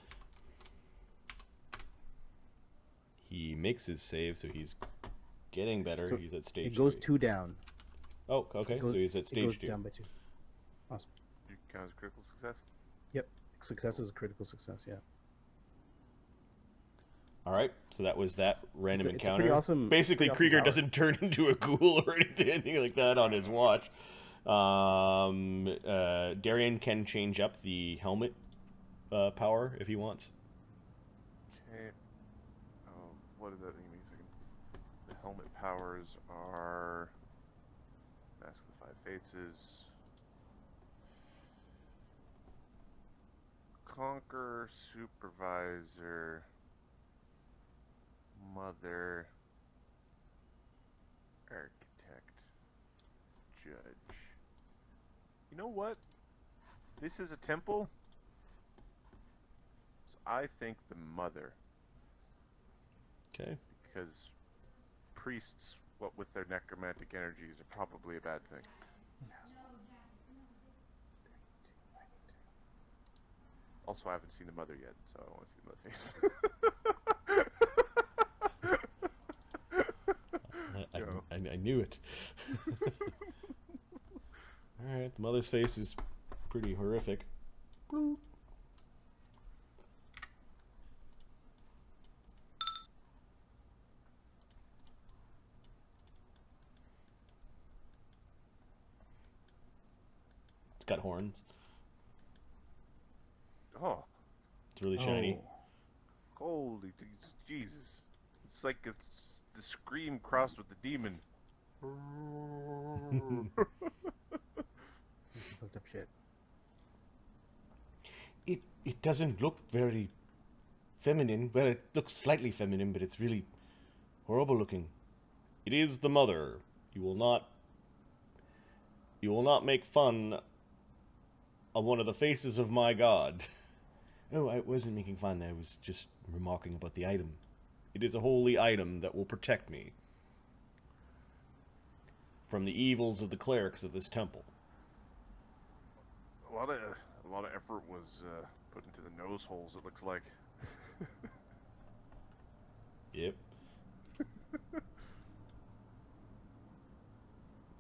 Speaker 1: He makes his save, so he's getting better.
Speaker 2: So
Speaker 1: he's at stage
Speaker 2: it goes
Speaker 1: 3.
Speaker 2: 2 down.
Speaker 1: Oh, okay. So he's at
Speaker 2: It
Speaker 1: stage
Speaker 2: goes
Speaker 1: 2.
Speaker 2: down by 2. Awesome.
Speaker 4: You count as critical success?
Speaker 2: Yep. Success is a critical success, yeah.
Speaker 1: All right. So that was that random
Speaker 2: It's a
Speaker 1: encounter.
Speaker 2: pretty awesome.
Speaker 1: Basically,
Speaker 2: pretty awesome
Speaker 1: Krieger
Speaker 2: power.
Speaker 1: doesn't turn into a ghoul or anything like that on his watch. Darian can change up the helmet power if he wants.
Speaker 4: Okay. Oh, what does that mean? A second. The helmet powers are Mask of the Five Faces, Conqueror, Supervisor, Mother, Architect, Judge. You know what? This is a temple, so I think the Mother.
Speaker 1: Okay.
Speaker 4: Because priests, what with their necromantic energies, are probably a bad thing. Also, I haven't seen the Mother yet, so I don't want to see the Mother's face.
Speaker 1: I knew it. All right. The mother's face is pretty horrific. Bloop. It's got horns.
Speaker 4: Oh,
Speaker 1: It's really shiny.
Speaker 4: holy Jesus. It's like it's the scream crossed with the demon.
Speaker 2: Fucked up shit.
Speaker 1: It doesn't look very feminine. Well, it looks slightly feminine, but it's really horrible looking. It is the mother. You will not make fun of one of the faces of my god. Oh, I wasn't making fun. I was just remarking about the item. It is a holy item that will protect me from the evils of the clerics of this temple.
Speaker 4: A lot of effort was put into the nose holes, it looks like.
Speaker 1: Yep.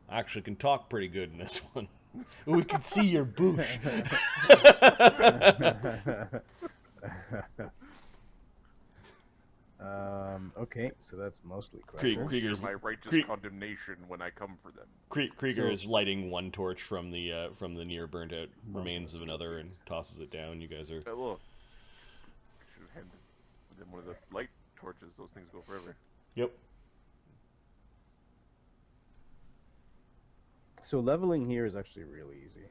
Speaker 1: I actually can talk pretty good in this one. We can see your boosh.
Speaker 2: Okay, so that's mostly Crusher.
Speaker 1: Krieger's
Speaker 4: My righteous condemnation when I come for them.
Speaker 1: Krieger is lighting one torch from the near burnt out remains of another and tosses it down. You guys are
Speaker 4: Look, should hand them one of the light torches. Those things go forever.
Speaker 1: Yep.
Speaker 2: So leveling here is actually really easy.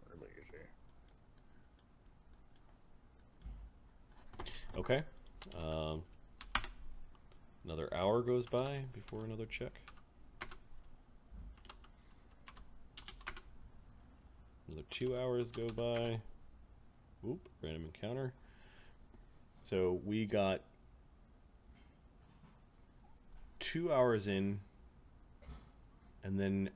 Speaker 2: Really easy.
Speaker 1: Okay. Another hour goes by before another check. Another 2 hours go by. Oop, random encounter. So we got 2 hours in, and then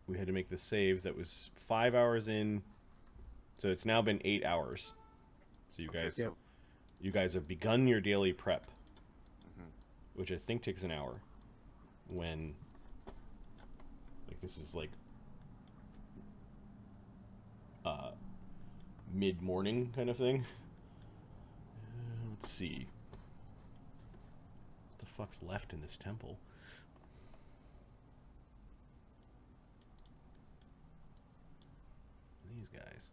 Speaker 1: we had to make the saves. That was 5 hours in. So it's now been 8 hours. So you guys,
Speaker 2: Yep.
Speaker 1: you guys have begun your daily prep, which I think takes an hour. When, like, this is like mid-morning kind of thing. Let's see. What the fuck's left in this temple? These guys.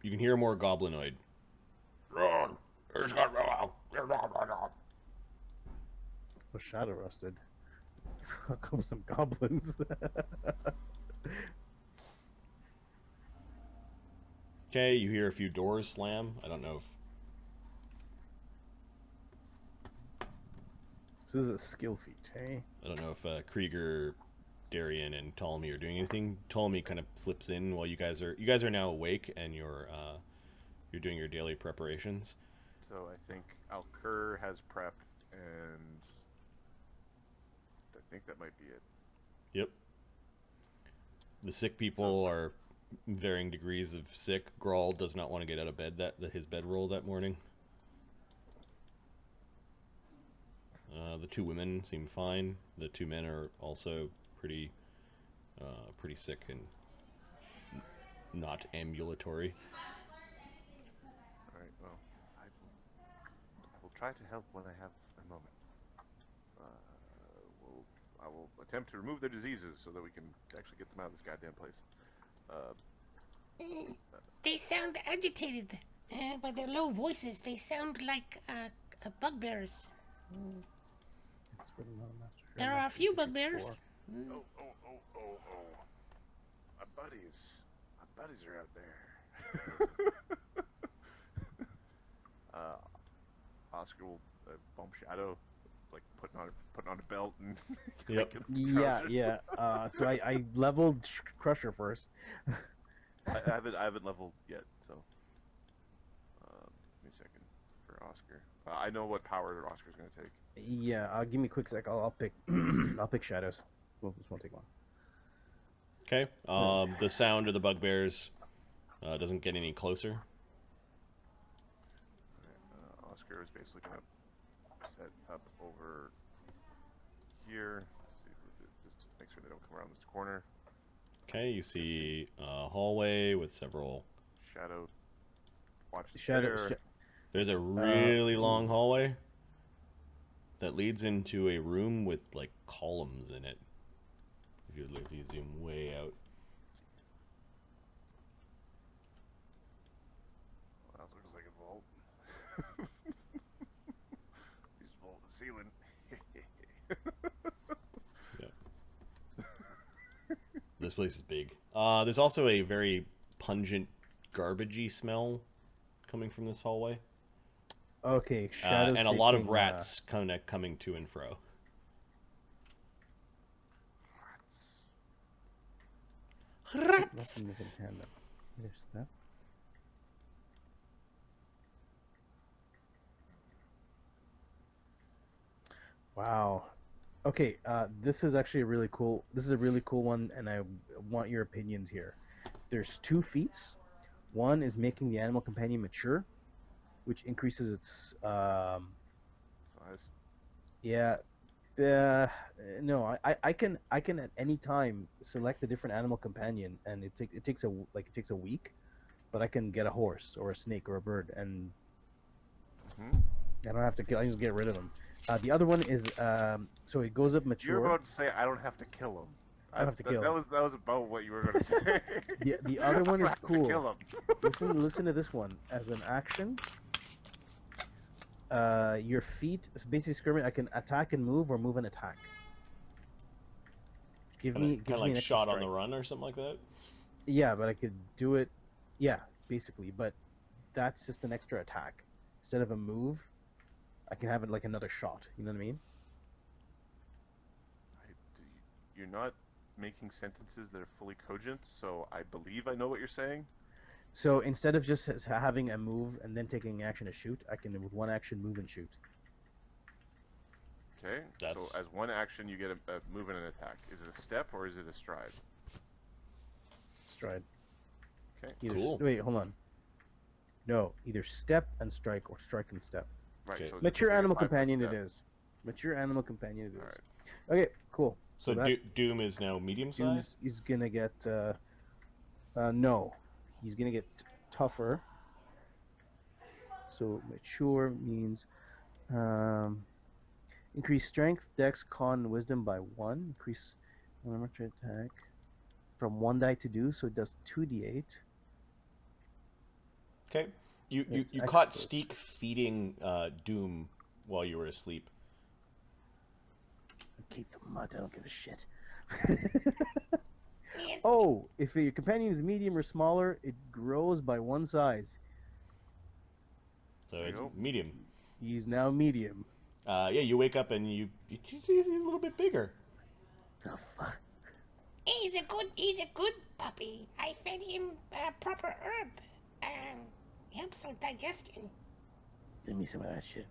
Speaker 1: You can hear more goblinoid.
Speaker 2: Oh, Shadow Rusted. Fuck up some goblins.
Speaker 1: Okay, you hear a few doors slam. I don't know if...
Speaker 2: So this is a skill feat, hey?
Speaker 1: I don't know if Krieger Darian and Ptolemy are doing anything. Ptolemy kind of slips in while you guys are now awake and you're doing your daily preparations.
Speaker 4: So I think Alcur has prep, and I think that might be it.
Speaker 1: Yep. The sick people are varying degrees of sick. Grawl does not want to get out of bed his bedroll that morning. The two women seem fine. The two men are also pretty sick and not ambulatory.
Speaker 4: All right. Well, I will try to help when I have a moment. I will attempt to remove their diseases so that we can actually get them out of this goddamn place.
Speaker 6: They sound agitated. By their low voices, they sound like bugbears.
Speaker 2: It's been a master.
Speaker 6: There are a few bugbears.
Speaker 4: Oh. My buddies are out there. Oscar will bump Shadow, like putting on a belt and
Speaker 1: Yep.
Speaker 2: Yeah. So I leveled Crusher first.
Speaker 4: I haven't leveled yet, so give me a second for Oscar. I know what power Oscar's gonna take.
Speaker 2: Yeah, give me a quick sec. I'll pick I'll pick Shadows. Well, this won't take long.
Speaker 1: Okay. The sound of the bugbears doesn't get any closer.
Speaker 4: Oscar is basically gonna set up over here. Just to make sure they don't come around this corner.
Speaker 1: Okay, you see a hallway with several.
Speaker 4: Shadow. Watch the
Speaker 2: Shadow.
Speaker 4: stair.
Speaker 1: There's a really long hallway that leads into a room with like columns in it. If you zoom way out.
Speaker 4: Well, that looks like a vault. He's vault the ceiling.
Speaker 1: Yeah. This place is big. There's also a very pungent, garbagey smell coming from this hallway.
Speaker 2: Okay, Shadows
Speaker 1: and a lot of
Speaker 2: taking,
Speaker 1: rats kind of coming to and fro.
Speaker 6: Rats.
Speaker 2: Nothing moving hand up. There's that. Wow. Okay, this is actually a really cool. This is a really cool one, and I want your opinions here. There's two feats. One is making the animal companion mature, which increases its
Speaker 4: Size.
Speaker 2: yeah. No, I can at any time select a different animal companion, and it takes a week, but I can get a horse or a snake or a bird, and
Speaker 4: Mm-hmm.
Speaker 2: I don't have to kill. I just get rid of them. The other one is so it goes up mature.
Speaker 4: You're about to say I don't have to kill him.
Speaker 2: I don't have to kill him.
Speaker 4: That was about what you were going to say.
Speaker 2: The other one is
Speaker 4: I don't have to
Speaker 2: cool.
Speaker 4: kill him.
Speaker 2: Listen to this one. As an action, your feet, so basically skirmish, I can attack and move or move and attack. Gives me
Speaker 1: Kind of
Speaker 2: an
Speaker 1: like
Speaker 2: extra
Speaker 1: shot on
Speaker 2: strike.
Speaker 1: the run or something like that.
Speaker 2: Yeah, but I could do it. Yeah, basically, but that's just an extra attack instead of a move. I can have it like another shot. You know what I mean?
Speaker 4: You're not making sentences that are fully cogent, so I believe I know what you're saying.
Speaker 2: So instead of just having a move and then taking action to shoot, I can with one action move and shoot.
Speaker 4: Okay.
Speaker 1: That's-
Speaker 4: So as one action, you get a move and an attack. Is it a step or is it a stride?
Speaker 2: Stride.
Speaker 4: Okay.
Speaker 1: Cool.
Speaker 2: Wait, hold on. No, either step and strike or strike and step.
Speaker 4: Right.
Speaker 1: Okay.
Speaker 4: So it's
Speaker 2: Mature
Speaker 4: like a
Speaker 2: animal
Speaker 4: 5-foot
Speaker 2: companion
Speaker 4: step.
Speaker 2: it is. Mature animal companion it is.
Speaker 4: Alright.
Speaker 2: Okay, cool.
Speaker 1: So
Speaker 2: that
Speaker 1: Doom is now medium size.
Speaker 2: he's gonna get no. He's gonna get tougher. So mature means increase strength, dex, con, and wisdom by 1. Increase remember to attack from 1 die to do, so it does 2d8.
Speaker 1: Okay. You
Speaker 2: It's
Speaker 1: caught
Speaker 2: expert.
Speaker 1: Steek feeding Doom while you were asleep.
Speaker 2: Keep the mud, I don't give a shit. Oh, if your companion is medium or smaller, it grows by 1 size.
Speaker 1: So
Speaker 4: There
Speaker 1: it's
Speaker 4: you go.
Speaker 1: medium.
Speaker 2: He's now medium.
Speaker 1: Yeah, you wake up and he's a little bit bigger.
Speaker 2: Oh, fuck.
Speaker 6: He's a good puppy. I fed him proper herb. Helps with digestion.
Speaker 3: Give me some of that shit.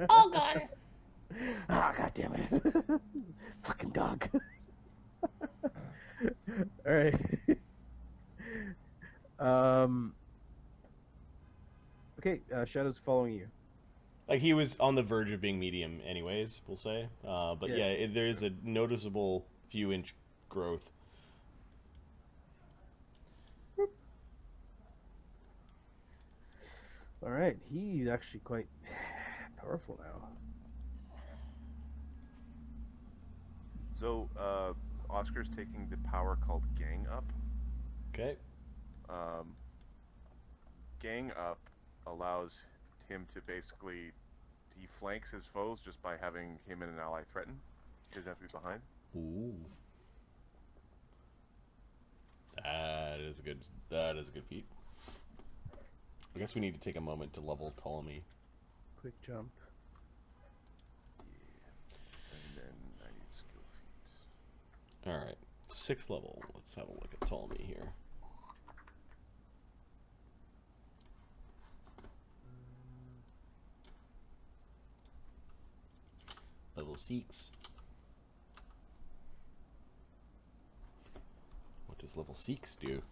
Speaker 6: All gone.
Speaker 3: Ah, god damn it. Fucking dog.
Speaker 2: All right. Okay, Shadow's following you.
Speaker 1: Like, he was on the verge of being medium anyways, we'll say. But
Speaker 2: Yeah.
Speaker 1: yeah, there is a noticeable few inch growth.
Speaker 2: All right, he's actually quite powerful now.
Speaker 4: So, Oscar's taking the power called Gang Up.
Speaker 1: Okay.
Speaker 4: Gang Up allows him to basically, he flanks his foes just by having him and an ally threaten. He doesn't have to be behind.
Speaker 1: Ooh. That is a good feat. I guess we need to take a moment to level Ptolemy.
Speaker 2: Quick jump.
Speaker 4: And then I need skill feats.
Speaker 1: Alright. 6th level. Let's have a look at Ptolemy here. Level 6. What does level 6 do?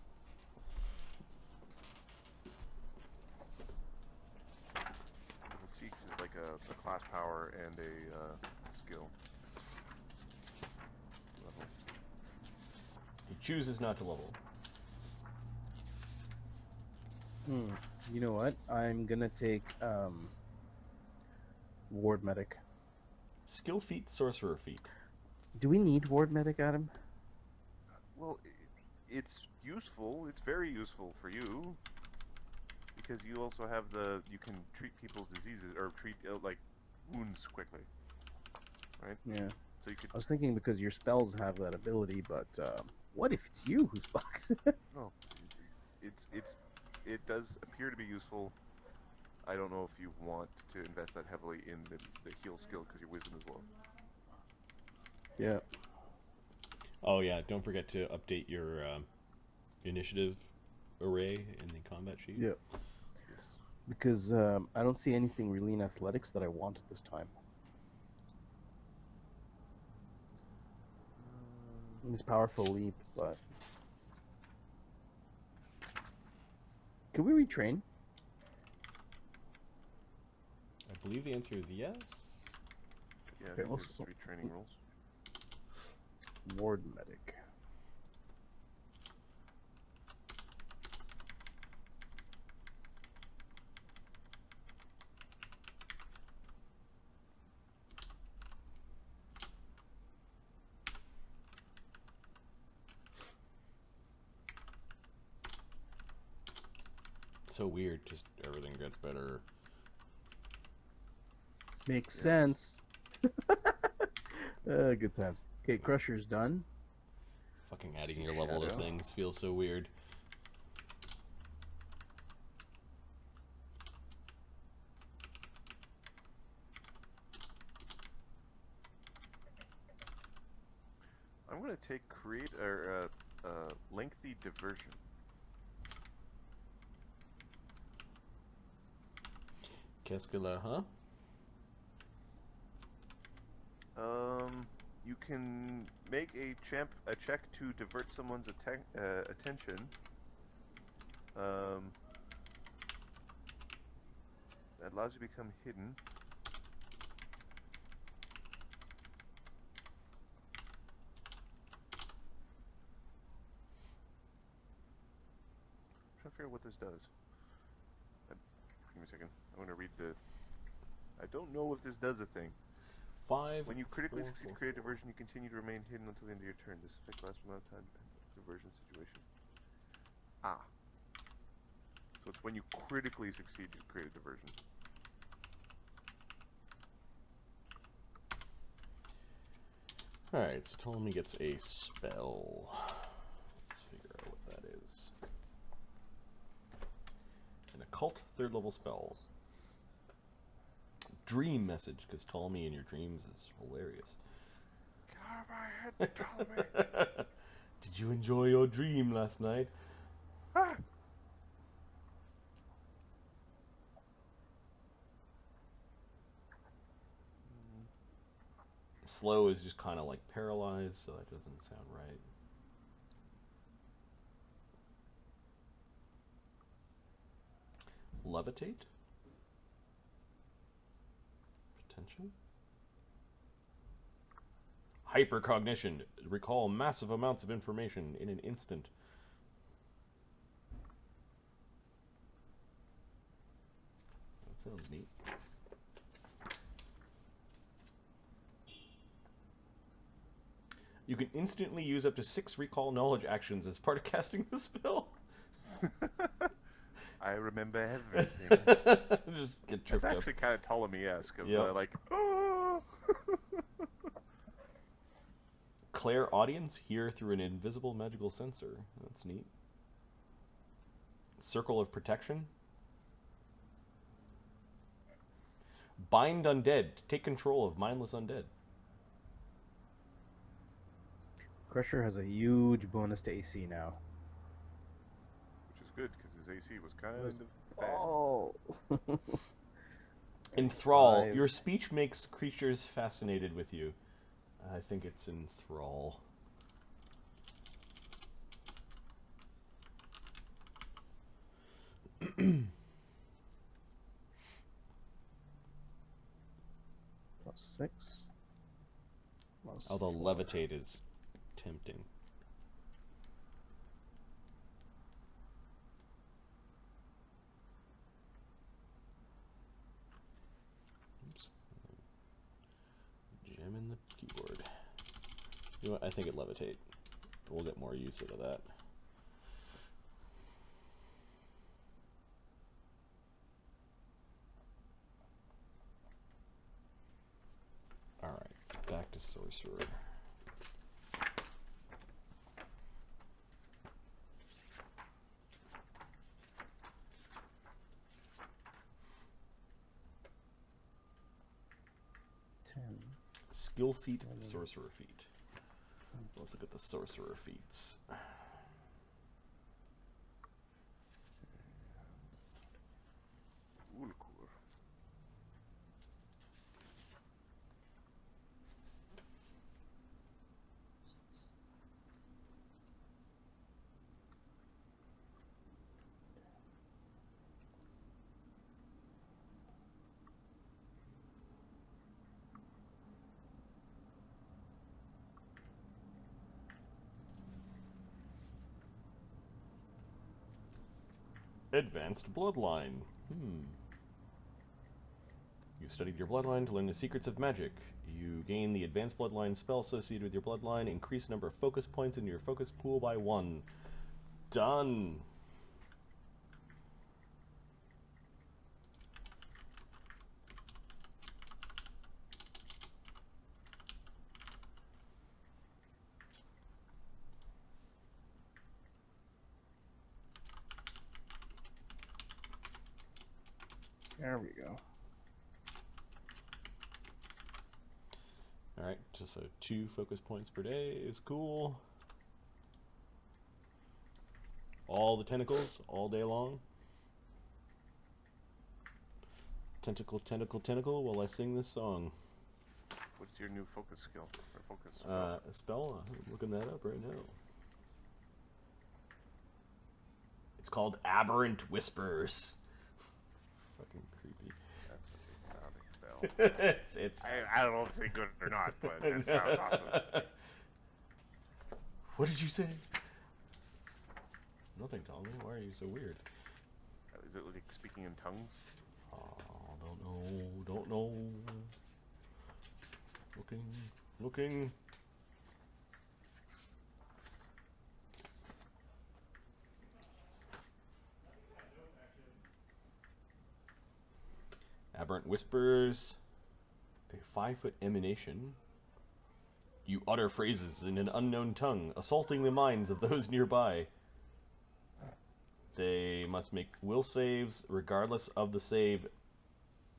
Speaker 4: Level 6 is like a class power and a skill. Level.
Speaker 1: He chooses not to level.
Speaker 2: You know what? I'm gonna take Ward Medic.
Speaker 1: Skill feat, sorcerer feat.
Speaker 2: Do we need Ward Medic, Adam?
Speaker 4: Well, it's useful. It's very useful for you. Because you also have you can treat people's diseases, or treat, like, wounds quickly. Right?
Speaker 2: Yeah.
Speaker 4: So you could...
Speaker 2: I was thinking because your spells have that ability, but what if it's you who's fucked?
Speaker 4: No. It does appear to be useful. I don't know if you want to invest that heavily in the heal skill, because your wisdom is low.
Speaker 2: Yeah.
Speaker 1: Oh yeah, don't forget to update your initiative array in the combat sheet.
Speaker 2: Yeah.
Speaker 4: Yes.
Speaker 2: Because I don't see anything really in athletics that I want at this time. This powerful leap, but could we retrain?
Speaker 1: I believe the answer is yes.
Speaker 4: Yeah,
Speaker 2: Okay,
Speaker 4: I think
Speaker 2: let's
Speaker 4: there's 3 training rules.
Speaker 2: Ward Medic.
Speaker 1: So weird, just everything gets better.
Speaker 2: Makes sense. Good times. Okay, Crusher's done.
Speaker 1: Fucking adding your level to
Speaker 4: Shadow.
Speaker 1: things feels so weird.
Speaker 4: I'm going to take lengthy diversion.
Speaker 1: Qu'est-ce que là, huh?
Speaker 4: You can make a check to divert someone's attention. That allows you to become hidden. I'm trying to figure out what this does. Give me a second. I'm going to read the... I don't know if this does a thing.
Speaker 1: 5.
Speaker 4: When you critically
Speaker 1: 4,
Speaker 4: succeed
Speaker 1: 4,
Speaker 4: to create a diversion, you continue to remain hidden until the end of your turn. This effect lasts for a amount of time depending on the diversion situation. Ah. So it's when you critically succeed to create a diversion.
Speaker 1: Alright, so Ptolemy gets a spell. Let's figure out what that is. An occult 3rd level spell. Dream message, because Ptolemy in your dreams is hilarious.
Speaker 4: my head, Ptolemy.
Speaker 1: Did you enjoy your dream last night?
Speaker 4: Ah.
Speaker 1: Slow is just kind of like paralyzed, so that doesn't sound right. Levitate? Potential? Hypercognition. Recall massive amounts of information in an instant. That sounds neat. You can instantly use up to 6 recall knowledge actions as part of casting the spell.
Speaker 4: I remember everything.
Speaker 1: Just get
Speaker 4: It's
Speaker 1: tripped up.
Speaker 4: actually kind of Ptolemy-esque of
Speaker 1: Yep.
Speaker 4: like, oh.
Speaker 1: Claire audience, hear through an invisible magical sensor. That's neat. Circle of protection. Bind undead. Take control of mindless undead.
Speaker 2: Crusher has a huge bonus to AC now.
Speaker 4: Which is good because his AC was kind of bad.
Speaker 2: Oh.
Speaker 1: Enthrall.
Speaker 2: 5.
Speaker 1: Your speech makes creatures fascinated with you. I think it's enthrall.
Speaker 2: +6.
Speaker 1: Although
Speaker 2: +4.
Speaker 1: levitate is tempting. Oops. Jamming the keyboard. You know what? I think it levitate. We'll get more use out of that. Alright, back to sorcerer. Skill feat, sorcerer feat. Let's look at the sorcerer feats.
Speaker 4: Ulkur.
Speaker 1: Advanced bloodline. You studied your bloodline to learn the secrets of magic. You gain the advanced bloodline spell associated with your bloodline. Increase the number of focus points in your focus pool by 1. Done.
Speaker 2: There we go.
Speaker 1: Alright, just so 2 focus points per day is cool. All the tentacles, all day long. Tentacle, tentacle, tentacle, while I sing this song.
Speaker 4: What's your new focus skill? Or focus spell?
Speaker 1: A spell? I'm looking that up right now. It's called Aberrant Whispers. Fucking creepy.
Speaker 4: That's a good sounding spell.
Speaker 1: it's
Speaker 4: I don't know if it's good or not, but that sounds awesome.
Speaker 1: What did you say? Nothing, Ptolemy. Why are you so weird?
Speaker 4: Is it like speaking in tongues?
Speaker 1: Oh, don't know. Looking. Aberrant Whispers. A 5-foot emanation. You utter phrases in an unknown tongue, assaulting the minds of those nearby. They must make will saves. Regardless of the save,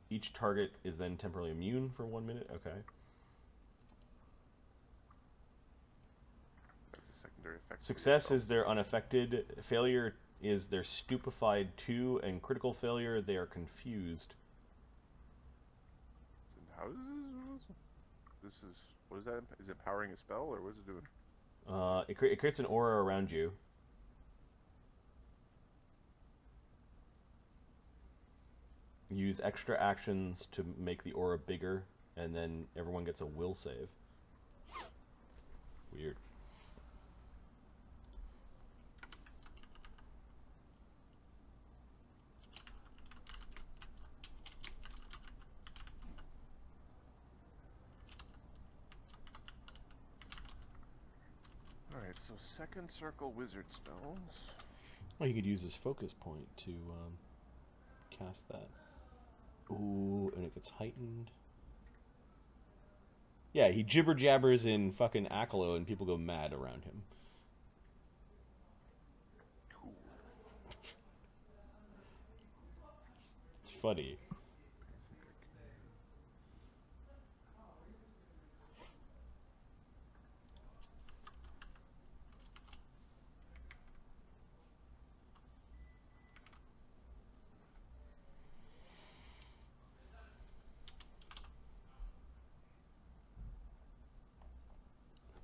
Speaker 1: each target is then temporarily immune for 1 minute. Okay. Success is they're unaffected. Failure is they're stupefied too, and critical failure they are confused.
Speaker 4: How is this? What is that? Is it powering a spell or what is it doing?
Speaker 1: It creates an aura around you. Use extra actions to make the aura bigger, and then everyone gets a will save. Weird.
Speaker 4: Alright, so second circle wizard spells.
Speaker 1: Well, you could use his focus point to cast that. Ooh, and it gets heightened. Yeah, he jibber jabbers in fucking Akalo and people go mad around him.
Speaker 4: Cool.
Speaker 1: It's funny.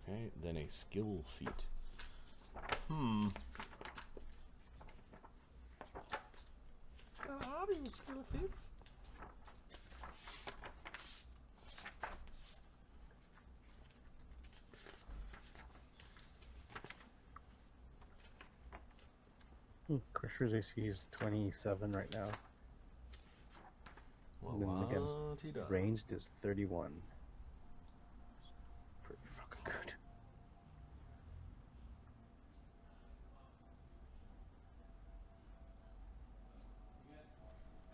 Speaker 1: Okay, then a skill feat.
Speaker 6: How do you skill feats?
Speaker 2: Crusher's AC is 27 right now.
Speaker 1: Well,
Speaker 2: And then against
Speaker 1: la-ti-da.
Speaker 2: ranged is 31. Pretty fucking good.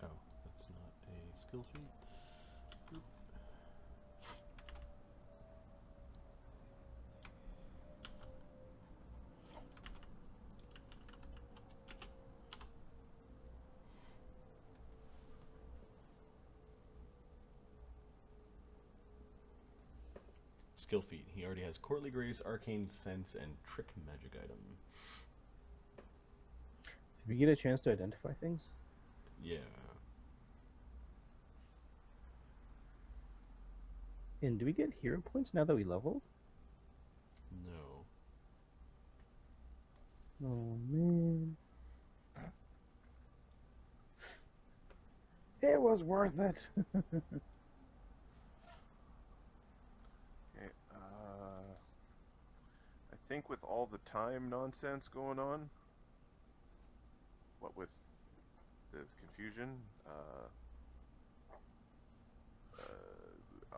Speaker 1: Oh, that's not a skill feat. Boop. Skill feat. He already has Courtly Grace, Arcane Sense, and Trick Magic item.
Speaker 2: Did we get a chance to identify things?
Speaker 1: Yeah.
Speaker 2: And do we get hero points now that we leveled?
Speaker 1: No.
Speaker 2: Oh man. It was worth it.
Speaker 4: Okay, I think with all the time nonsense going on, what with the confusion,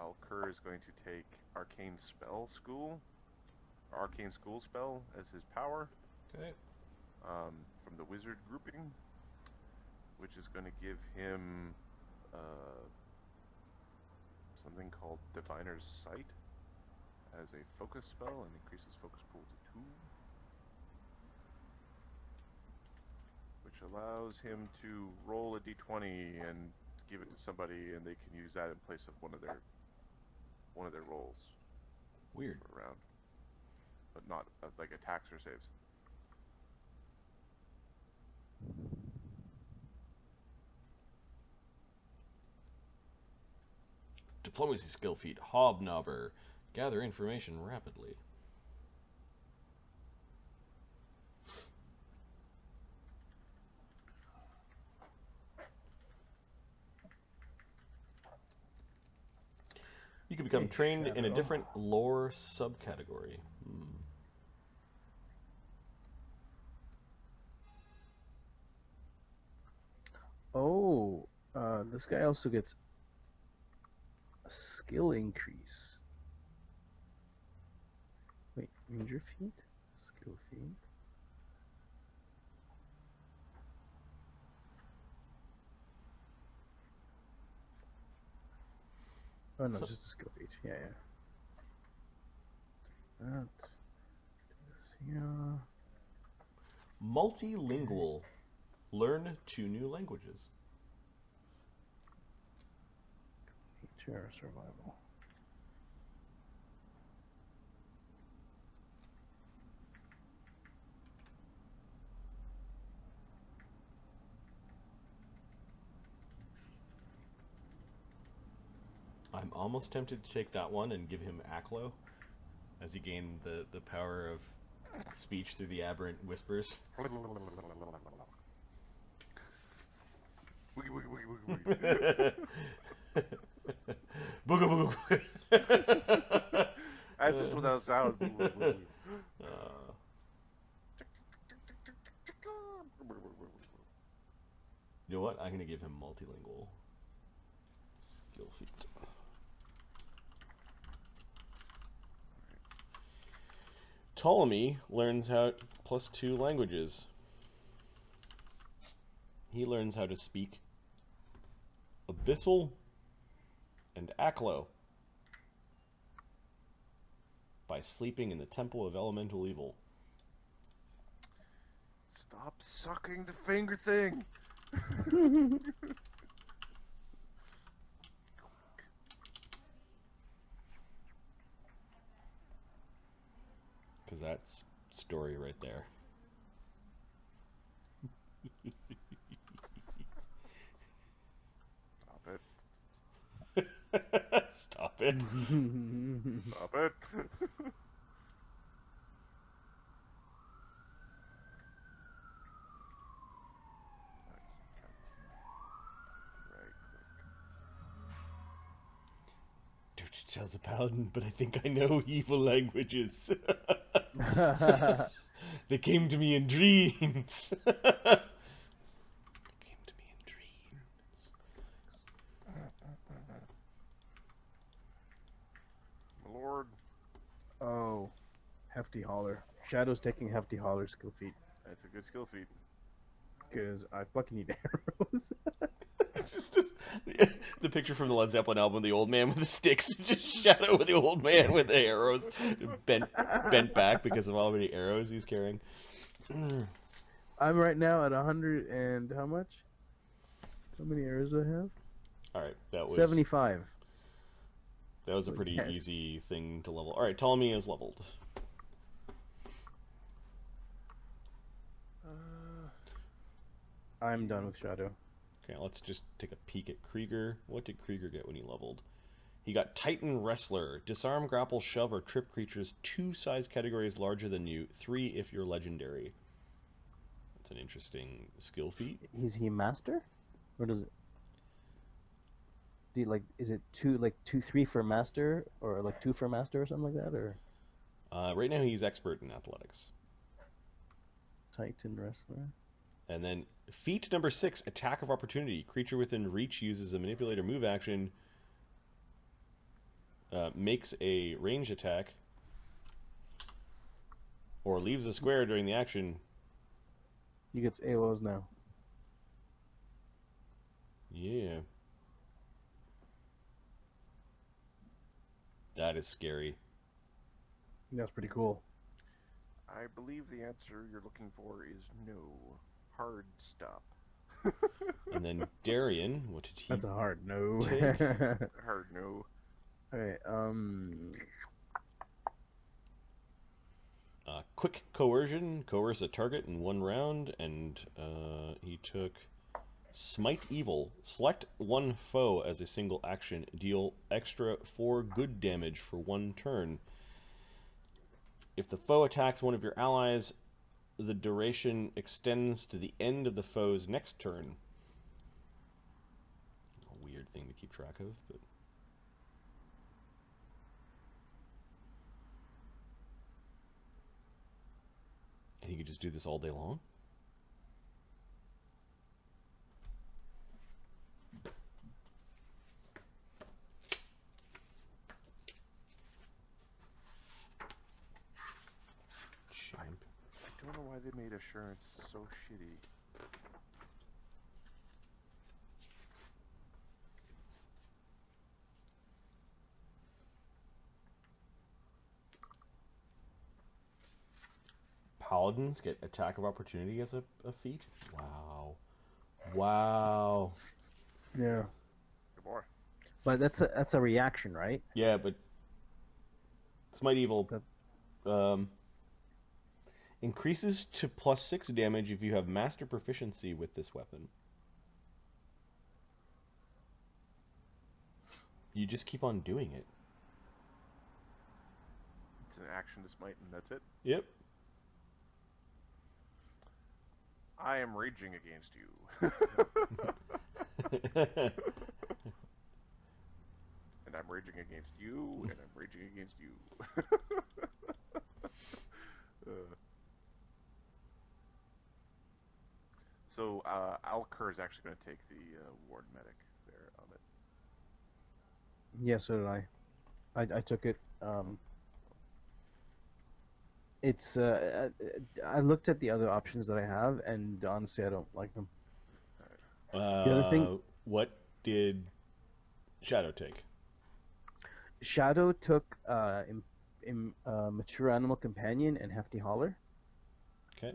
Speaker 4: Alcur is going to take Arcane Spell School, or Arcane School Spell as his power,
Speaker 1: Okay.
Speaker 4: from the wizard grouping, which is going to give him something called Diviner's Sight as a focus spell and increases focus pool to 2. Which allows him to roll a d20 and give it to somebody, and they can use that in place of one of their rolls
Speaker 1: Weird.
Speaker 4: for a round, but not like attacks or saves.
Speaker 1: Diplomacy skill feat. Hobnobber. Gather information rapidly. You can become
Speaker 2: Hey,
Speaker 1: trained in a
Speaker 2: Shadow.
Speaker 1: different lore subcategory.
Speaker 2: Oh, this guy also gets a skill increase. Wait, Ranger feat? Skill feat? Oh no,
Speaker 1: So-
Speaker 2: just a skill feat. Yeah, yeah. That. Yeah.
Speaker 1: Multilingual. Learn 2 new languages.
Speaker 2: Nature or survival.
Speaker 1: almost tempted to take that one and give him Aklo, as he gained the power of speech through the aberrant whispers.
Speaker 4: Woogie, woogie, woogie, woogie, woogie.
Speaker 1: Booga booga booga.
Speaker 4: That's just without sound.
Speaker 1: You know what? I'm gonna give him multilingual skill feat. Ptolemy learns how +2 languages. He learns how to speak Abyssal and Aklo by sleeping in the Temple of Elemental Evil.
Speaker 4: Stop sucking the finger thing.
Speaker 1: Because that's story right there.
Speaker 4: Stop
Speaker 1: Stop
Speaker 4: it.
Speaker 1: it.
Speaker 4: Stop it.
Speaker 1: Don't tell the paladin, but I think I know evil languages. They came to me in dreams. They came to me in dreams.
Speaker 4: My lord.
Speaker 2: Oh, hefty holler. Shadow's taking hefty holler skill feat
Speaker 4: That's a good skill feat.
Speaker 2: because I fucking need arrows.
Speaker 1: Just the picture from the Led Zeppelin album, the old man with the sticks, just Shadow with the old man with the arrows, bent back because of all many arrows he's carrying.
Speaker 2: I'm right now at 100 and how much? How many arrows do I have?
Speaker 1: All right, that was
Speaker 2: 75.
Speaker 1: That was a pretty
Speaker 2: Yes.
Speaker 1: easy thing to level. All right, Ptolemy is leveled.
Speaker 2: I'm done with Shadow.
Speaker 1: Okay, let's just take a peek at Krieger. What did Krieger get when he leveled? He got Titan Wrestler. Disarm, grapple, shove, or trip creatures 2 size categories larger than you. 3 if you're legendary. That's an interesting skill feat.
Speaker 2: Is he master? Or does it... Do you, like, is it 2-3 for master? Or like 2 for master or something like that? Or
Speaker 1: Right now he's expert in athletics.
Speaker 2: Titan Wrestler?
Speaker 1: And then feat number 6, Attack of Opportunity. Creature within reach uses a manipulator move action, makes a range attack, or leaves a square during the action.
Speaker 2: He gets AOs now.
Speaker 1: Yeah. That is scary.
Speaker 2: That's pretty cool.
Speaker 4: I believe the answer you're looking for is no. Hard stop.
Speaker 1: And then Darian, what did he
Speaker 2: That's a hard no.
Speaker 1: take?
Speaker 4: Hard no.
Speaker 2: Alright,
Speaker 1: Quick Coercion, coerce a target in 1 round, and he took Smite Evil. Select 1 foe as a single action. Deal extra 4 good damage for 1 turn. If the foe attacks one of your allies, the duration extends to the end of the foe's next turn. A weird thing to keep track of, but... And he could just do this all day long?
Speaker 4: I don't know why they made assurance so shitty.
Speaker 1: Paladins get Attack of Opportunity as a feat? Wow. Wow.
Speaker 2: yeah.
Speaker 4: Good boy.
Speaker 2: But that's a reaction, right?
Speaker 1: Yeah, but Smite Evil increases to +6 damage if you have master proficiency with this weapon. You just keep on doing it.
Speaker 4: It's an action to smite, and that's it.
Speaker 1: Yep.
Speaker 4: I am raging against you. And I'm raging against you, and I'm raging against you. So, Alcur is actually going to take the ward medic there on it.
Speaker 2: Yeah, so did I. I took it. It's I looked at the other options that I have, and honestly, I don't like them. The other thing,
Speaker 1: what did Shadow take?
Speaker 2: Shadow took Mature Animal Companion and Hefty Hauler.
Speaker 1: Okay.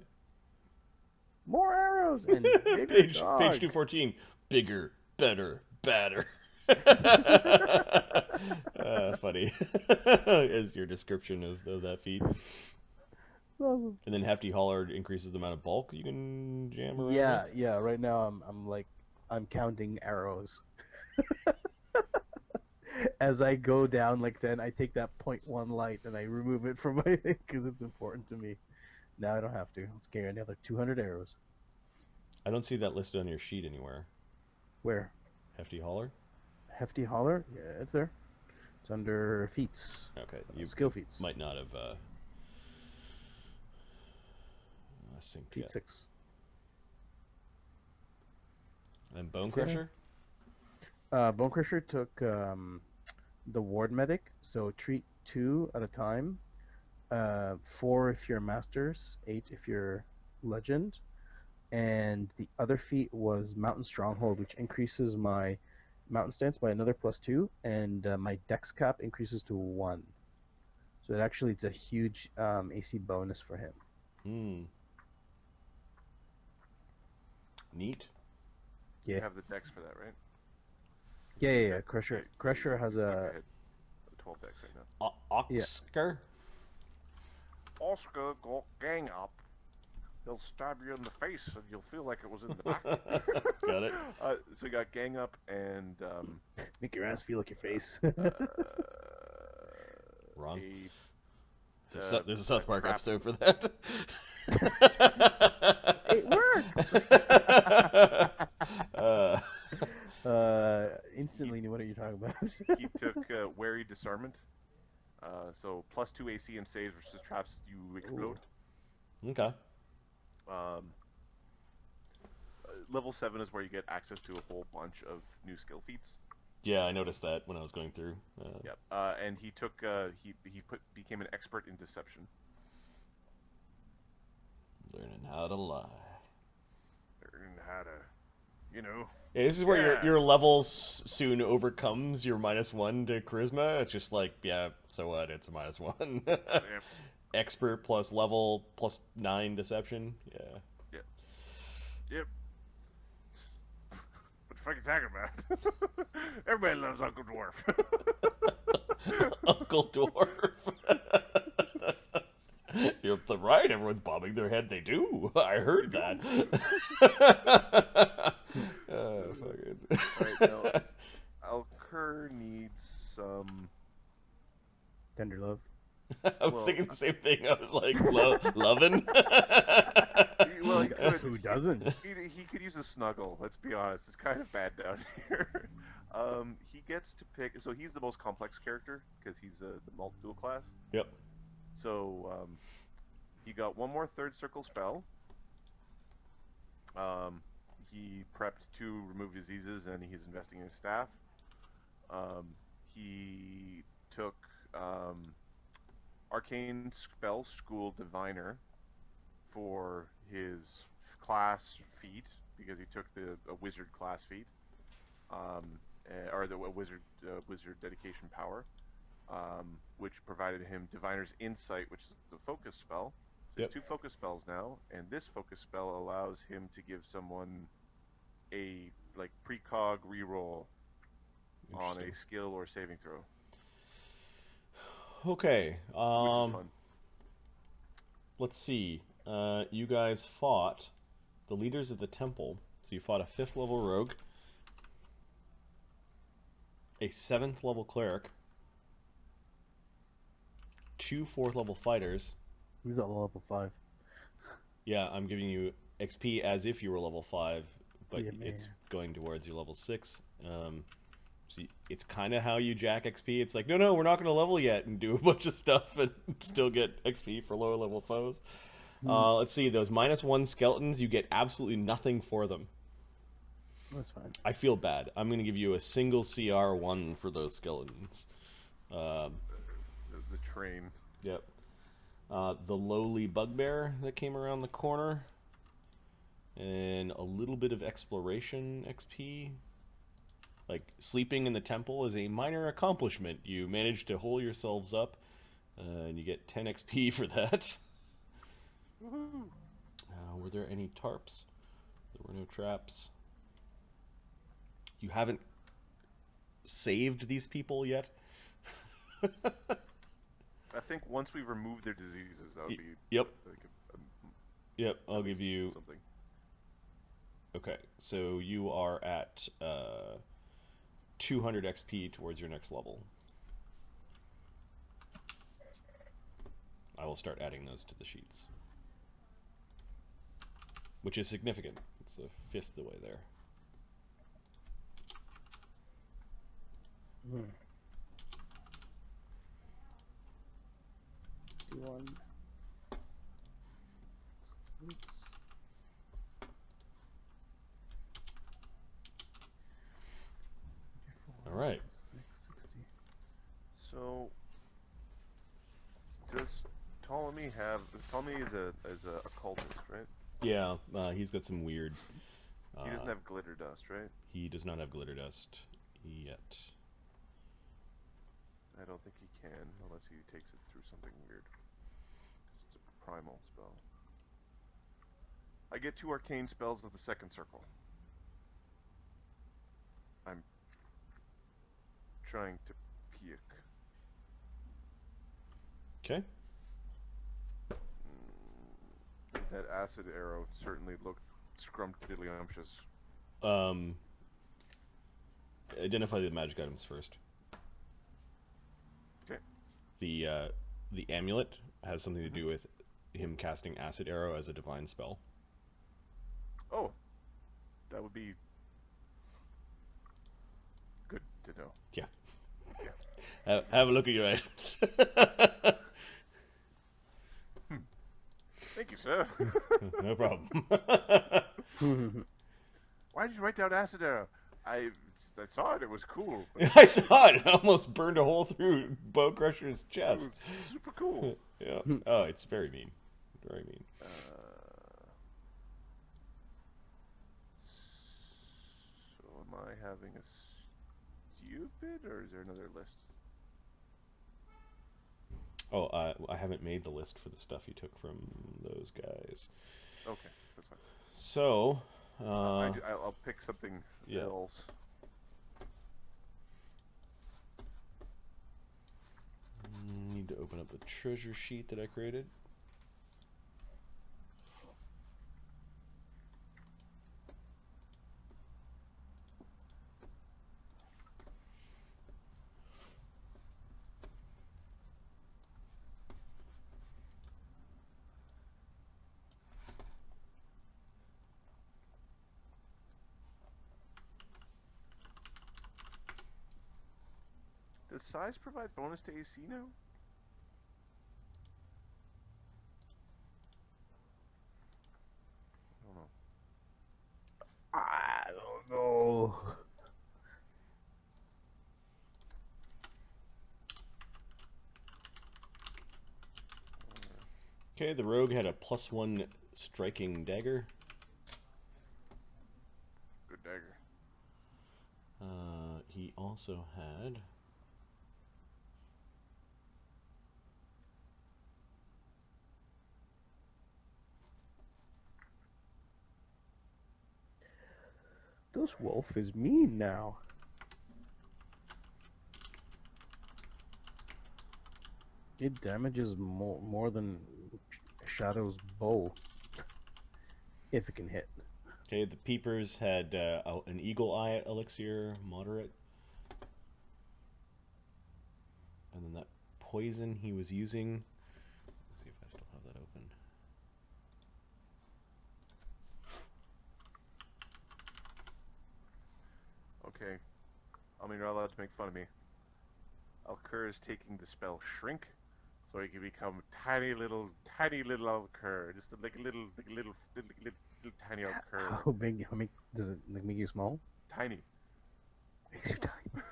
Speaker 2: More arrows and bigger
Speaker 1: page
Speaker 2: dog.
Speaker 1: 214. Bigger, better, badder. Funny. As your description of that feat.
Speaker 2: That's awesome.
Speaker 1: And then Hefty Hauler increases the amount of bulk you can jam around
Speaker 2: Yeah,
Speaker 1: with?
Speaker 2: yeah. Right now, I'm counting arrows. As I go down like 10, I take that 0.1 light and I remove it from my thing because it's important to me. Now I don't have to. Let's carry another 200 arrows.
Speaker 1: I don't see that listed on your sheet anywhere.
Speaker 2: Where?
Speaker 1: Hefty Hauler?
Speaker 2: Hefty Hauler? Yeah, it's there. It's under feats.
Speaker 1: Okay. You
Speaker 2: Skill feats.
Speaker 1: might not have synced
Speaker 2: Feat
Speaker 1: yet.
Speaker 2: 6.
Speaker 1: And Bone Crusher?
Speaker 2: Bone Crusher took the ward medic, so treat 2 at a time. 4 if you're masters, 8 if you're legend, and the other feat was Mountain Stronghold, which increases my mountain stance by another +2, and my dex cap increases to 1. So it's a huge AC bonus for him.
Speaker 1: Neat.
Speaker 4: You
Speaker 2: Yeah,
Speaker 4: have the dex for that, right?
Speaker 2: yeah. Crusher has a
Speaker 4: 12 dex right now.
Speaker 1: Oscar?
Speaker 4: Oscar got gang up. He'll stab you in the face, and you'll feel like it was in the back.
Speaker 1: Got it.
Speaker 4: So you got gang up and
Speaker 2: make your ass feel like your face.
Speaker 1: Wrong.
Speaker 4: a,
Speaker 1: There's a South Park episode for that.
Speaker 2: It works. Instantly knew what are you talking about.
Speaker 4: He took wary disarmament. So +2 AC and saves versus traps you explode.
Speaker 1: Okay.
Speaker 4: Level 7 is where you get access to a whole bunch of new skill feats.
Speaker 1: Yeah, I noticed that when I was going through.
Speaker 4: Yep. And he took became an expert in deception.
Speaker 1: Learning how to lie.
Speaker 4: Learning how to, you know.
Speaker 1: Yeah, this is where your level soon overcomes your -1 to charisma. It's just like, yeah, so what? It's a -1.
Speaker 4: Yep.
Speaker 1: Expert plus level plus 9 deception. Yeah.
Speaker 4: Yep. What the fuck are you talking about? Everybody loves Uncle Dwarf.
Speaker 1: Uncle Dwarf. You're right. Everyone's bobbing their head. They do. I heard that. Fucking.
Speaker 4: Alright, now, Alcur needs some...
Speaker 2: Tender love.
Speaker 1: I was thinking the same thing. I was like, loving?
Speaker 4: Well, he could,
Speaker 2: Who doesn't?
Speaker 4: he could use a snuggle, let's be honest. It's kind of bad down here. He gets to pick... So he's the most complex character, because he's the multi-dual class.
Speaker 1: Yep.
Speaker 4: So, he got one more third circle spell. He prepped 2 remove diseases, and he's investing in his staff. He took Arcane Spell School Diviner for his class feat, because he took a wizard class feat, or the wizard dedication power, which provided him Diviner's Insight, which is the focus spell. So
Speaker 1: Yep.
Speaker 4: There's 2 focus spells now, and this focus spell allows him to give someone a precog reroll on a skill or saving throw.
Speaker 1: Okay.
Speaker 4: Which is fun.
Speaker 1: Let's see. You guys fought the leaders of the temple. So you fought a 5th level rogue. a 7th level cleric, 2 4th level fighters.
Speaker 2: He's at level 5.
Speaker 1: Yeah, I'm giving you XP as if you were level 5, but
Speaker 2: Yeah,
Speaker 1: it's
Speaker 2: man.
Speaker 1: going towards your level 6. So it's kind of how you jack XP. It's like, no, we're not going to level yet and do a bunch of stuff and still get XP for lower level foes. Let's see, those -1 skeletons, you get absolutely nothing for them.
Speaker 2: That's fine.
Speaker 1: I feel bad. I'm going to give you a single CR1 for those skeletons.
Speaker 4: The train.
Speaker 1: Yep. The lowly bugbear that came around the corner. And a little bit of exploration XP. Like, sleeping in the temple is a minor accomplishment. You managed to hole yourselves up, and you get 10 XP for that.
Speaker 4: Woohoo!
Speaker 1: Were there any tarps? There were no traps. You haven't saved these people yet?
Speaker 4: I think once we remove their diseases, that would be
Speaker 1: Yep.
Speaker 4: like
Speaker 1: Yep, I'll give you...
Speaker 4: something.
Speaker 1: Okay, so you are at 200 XP towards your next level. I will start adding those to the sheets. Which is significant. It's a 5th the way there.
Speaker 2: Hmm. 51. 6.
Speaker 1: All right.
Speaker 2: 660.
Speaker 4: So, does Ptolemy have? Ptolemy is a cultist, right?
Speaker 1: Yeah, he's got some weird...
Speaker 4: He doesn't have glitter dust, right?
Speaker 1: He does not have glitter dust yet.
Speaker 4: I don't think he can, unless he takes it through something weird. 'Cause it's a primal spell. I get 2 arcane spells of the 2nd circle. I'm trying to puke.
Speaker 1: Okay.
Speaker 4: That acid arrow certainly looked scrumptious.
Speaker 1: Identify the magic items first.
Speaker 4: Okay.
Speaker 1: The amulet has something to do with him casting acid arrow as a divine spell.
Speaker 4: Oh, that would be good to know.
Speaker 1: Yeah.
Speaker 4: Yeah.
Speaker 1: Have a look at your items.
Speaker 4: Thank you, sir.
Speaker 1: No problem.
Speaker 4: Why did you write down acid arrow? I saw it. It was cool. But
Speaker 1: I saw it. I almost burned a hole through Bow Crusher's
Speaker 4: it
Speaker 1: chest.
Speaker 4: was super cool.
Speaker 1: Yeah. Oh, it's very mean. Very mean.
Speaker 4: So am I having a stupid, or is there another list?
Speaker 1: Oh, I haven't made the list for the stuff you took from those guys.
Speaker 4: Okay, that's fine.
Speaker 1: So,
Speaker 4: I'll pick something
Speaker 1: yeah.
Speaker 4: else.
Speaker 1: Need to open up the treasure sheet that I created.
Speaker 4: Does size provide bonus to AC now? I don't know.
Speaker 2: I don't know.
Speaker 1: Okay, the rogue had a +1 striking dagger.
Speaker 4: Good dagger.
Speaker 1: He also had...
Speaker 2: This wolf is mean now. It damages more than Shadow's bow. If it can hit.
Speaker 1: Okay, the peepers had an eagle eye elixir, moderate. And then that poison he was using. Let's see if I still have that open.
Speaker 4: Okay. I mean, you're not allowed to make fun of me. Alcur is taking the spell Shrink, so he can become tiny little Alcur. Just like a little tiny Alcur.
Speaker 2: How big does it like make you small?
Speaker 4: Tiny.
Speaker 2: Makes you tiny.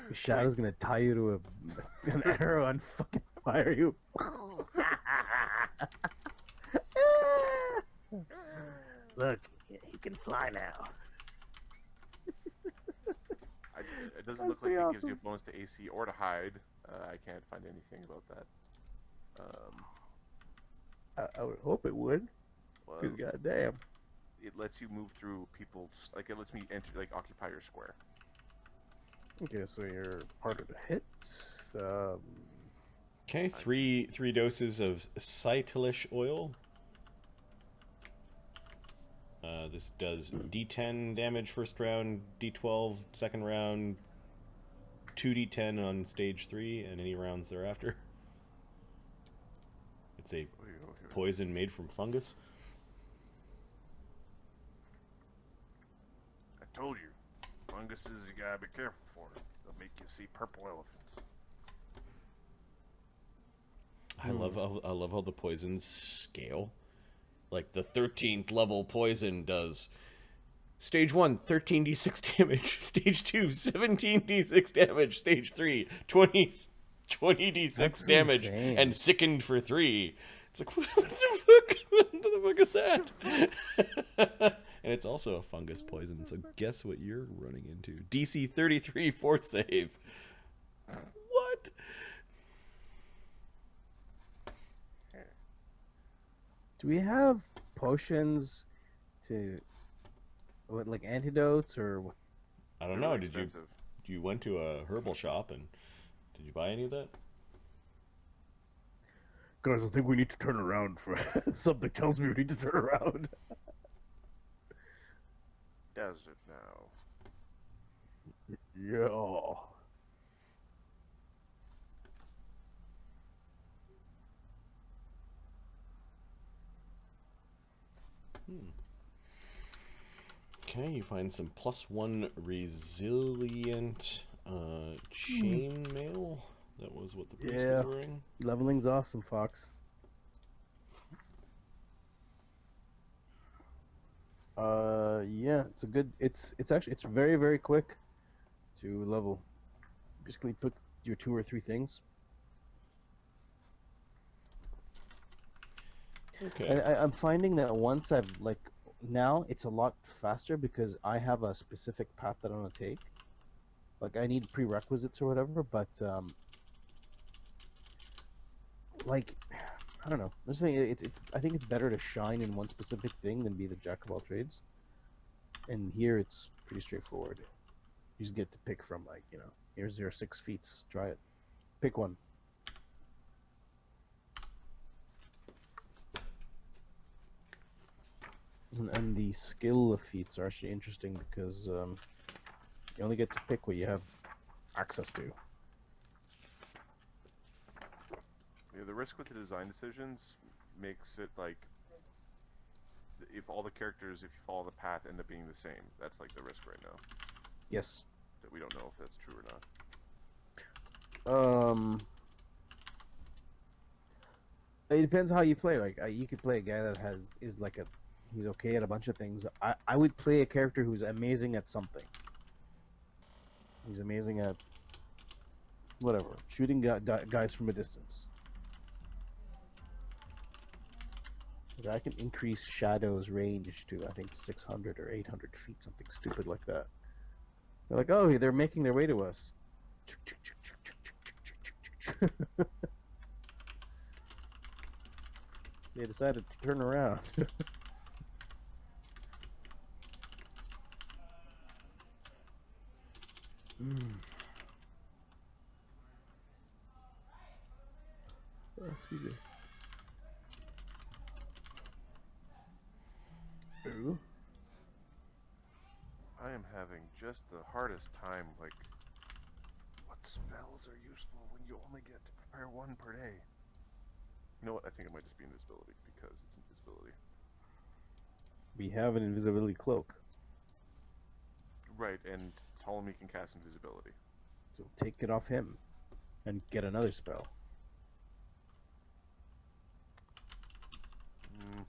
Speaker 2: Your shadow's gonna tie you to an arrow and fucking fire you.
Speaker 3: Look, he can fly now.
Speaker 4: It doesn't
Speaker 2: That's
Speaker 4: look like
Speaker 2: pretty
Speaker 4: it gives you a
Speaker 2: awesome.
Speaker 4: bonus to AC or to hide. I can't find anything about that.
Speaker 2: I would hope it would.
Speaker 4: Well,
Speaker 2: Cause goddamn.
Speaker 4: it lets you move through people's, like it lets me enter, like occupy your square.
Speaker 2: Okay, so you're part of the hits.
Speaker 1: Okay, three doses of cytilish oil. This does D10 damage first round, D12 second round, 2D10 on stage 3, and any rounds thereafter. It's a poison made from fungus.
Speaker 4: I told you, funguses you gotta be careful for. They'll make you see purple elephants.
Speaker 1: I love how the poisons scale. Like the 13th level poison does stage 1 13d6 damage, stage 2 17d6 damage, stage 3 20d6
Speaker 2: That's
Speaker 1: damage,
Speaker 2: insane.
Speaker 1: and sickened for 3. It's like what the fuck? What the fuck is that? And it's also a fungus poison. So guess what you're running into? DC 33 fort save. What?
Speaker 2: Do we have potions to what, like antidotes or what?
Speaker 1: I don't
Speaker 4: They're
Speaker 1: know.
Speaker 4: really
Speaker 1: Did
Speaker 4: expensive.
Speaker 1: you went to a herbal shop and did you buy any of that?
Speaker 2: Guys, I think we need to turn around for something tells me we need to turn around.
Speaker 4: Does it now?
Speaker 2: Yeah.
Speaker 1: Okay, you find some +1 resilient chainmail. That was what the priest
Speaker 2: Yeah.
Speaker 1: was wearing.
Speaker 2: Leveling's awesome, Fox. Yeah, it's a good. It's actually it's very very quick to level. Basically, put your 2 or 3 things.
Speaker 1: Okay.
Speaker 2: I'm finding that once I've like now it's a lot faster because I have a specific path that I want to take. Like I need prerequisites or whatever, but like I don't know. I'm just saying it's I think it's better to shine in one specific thing than be the jack of all trades. And here it's pretty straightforward. You just get to pick from like, you know, here's your 6 feats. Try it. Pick one. And the skill of feats are actually interesting because you only get to pick what you have access to.
Speaker 4: Yeah, the risk with the design decisions makes it like if all the characters, if you follow the path, end up being the same. That's like the risk right now.
Speaker 2: Yes.
Speaker 4: That we don't know if that's true or not.
Speaker 2: It depends how you play. Like you could play a guy that he's okay at a bunch of things. I would play a character who's amazing at something. He's amazing at whatever, shooting guys from a distance. Like, I can increase Shadow's range to I think 600 or 800 feet, something stupid like that. They're like, oh, they're making their way to us. They decided to turn around. Oh, excuse me. Ooh.
Speaker 4: I am having just the hardest time, like, what's spells are useful when you only get to prepare one per day? You know what? I think it might just be invisibility because it's invisibility.
Speaker 2: We have an invisibility cloak,
Speaker 4: Right, and Ptolemy can cast invisibility.
Speaker 2: so take it off him, and get another spell.
Speaker 4: Mm,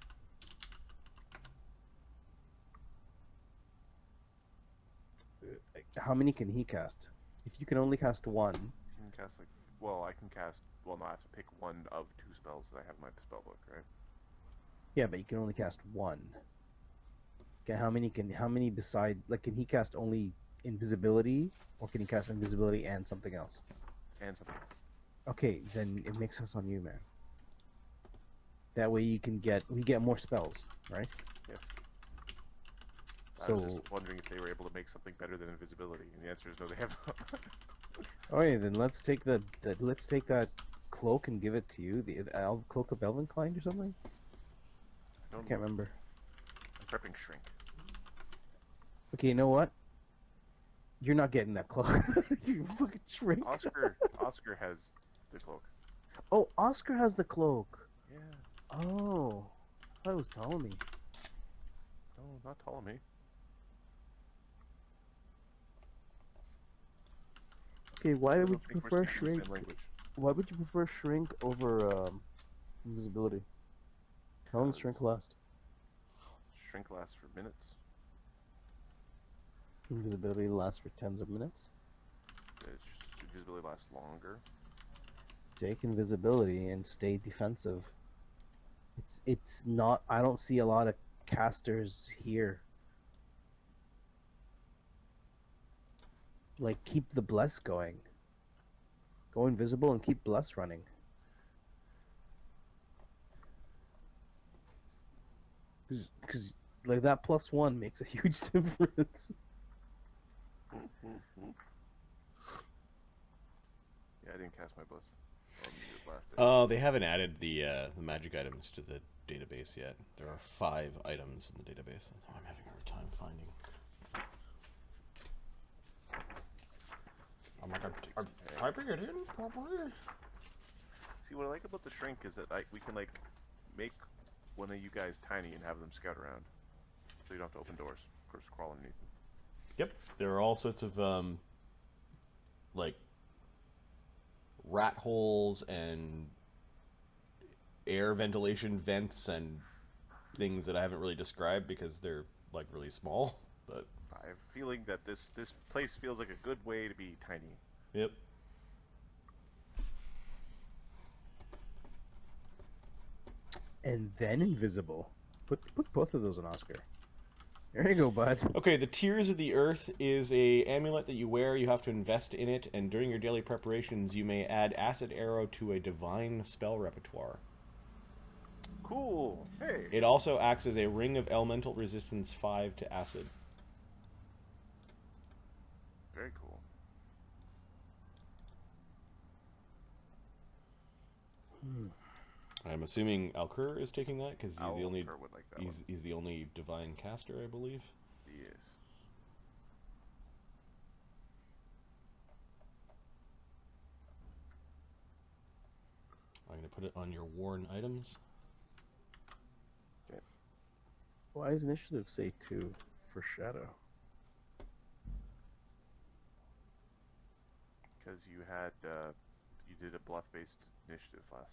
Speaker 2: How many can he cast? If you can only cast one,
Speaker 4: you can cast like, well, I can cast. Well, no, I have to pick one of 2 spells that I have in my spell book, right?
Speaker 2: yeah, but you can only cast one. Okay, how many beside, like, can he cast only invisibility, or can he cast invisibility and something else?
Speaker 4: And something else.
Speaker 2: Okay, then it makes sense on you, man. That way we get more spells, right?
Speaker 4: Yes. I
Speaker 2: So,
Speaker 4: was just wondering if they were able to make something better than invisibility, and the answer is no, they have not.
Speaker 2: okay, then let's take that cloak and give it to you, the cloak of Elvenkind or something. I
Speaker 4: Don't
Speaker 2: can't
Speaker 4: know.
Speaker 2: remember.
Speaker 4: I'm prepping shrink.
Speaker 2: Okay, you know what? You're not getting that cloak. You fucking shrink.
Speaker 4: Oscar has the cloak.
Speaker 2: Oh, Oscar has the cloak.
Speaker 4: Yeah.
Speaker 2: Oh, I thought it was Ptolemy.
Speaker 4: No, not Ptolemy.
Speaker 2: Okay, why
Speaker 4: I
Speaker 2: would
Speaker 4: don't
Speaker 2: you
Speaker 4: think we're
Speaker 2: prefer
Speaker 4: speaking the
Speaker 2: shrink?
Speaker 4: same language.
Speaker 2: Why would you prefer shrink over invisibility? How long does shrink last?
Speaker 4: Shrink lasts for minutes.
Speaker 2: Invisibility lasts for tens of minutes.
Speaker 4: Invisibility lasts longer.
Speaker 2: Take invisibility and stay defensive. It's not. I don't see a lot of casters here. Like, keep the bless going. Go invisible and keep bless running. Because like that +1 makes a huge difference.
Speaker 4: Yeah, I didn't cast my bless on the last day.
Speaker 1: Oh, they haven't added the magic items to the database yet. There are 5 items in the database. That's why I'm having a hard time finding. I'm like, I'm typing it in properly.
Speaker 4: See, what I like about the shrink is that we can like make one of you guys tiny and have them scout around, so you don't have to open doors. Of course, crawl underneath them.
Speaker 1: Yep, there are all sorts of like rat holes and air ventilation vents and things that I haven't really described because they're like really small. But
Speaker 4: I have a feeling that this place feels like a good way to be tiny.
Speaker 1: yep.
Speaker 2: And then invisible. Put both of those on Oscar. There you go, bud.
Speaker 1: Okay, the Tears of the Earth is a amulet that you wear. You have to invest in it, and during your daily preparations, you may add Acid Arrow to a divine spell repertoire.
Speaker 4: Cool. Hey.
Speaker 1: It also acts as a ring of elemental resistance 5 to acid.
Speaker 4: Very cool.
Speaker 1: I'm assuming Alkur is taking that because he's the only
Speaker 4: Would like that one.
Speaker 1: he's the only divine caster, I believe.
Speaker 4: He is.
Speaker 1: I'm going to put it on your worn items.
Speaker 4: Okay.
Speaker 2: Why is initiative say 2 for Shadow?
Speaker 4: Because you had you did a bluff-based initiative last.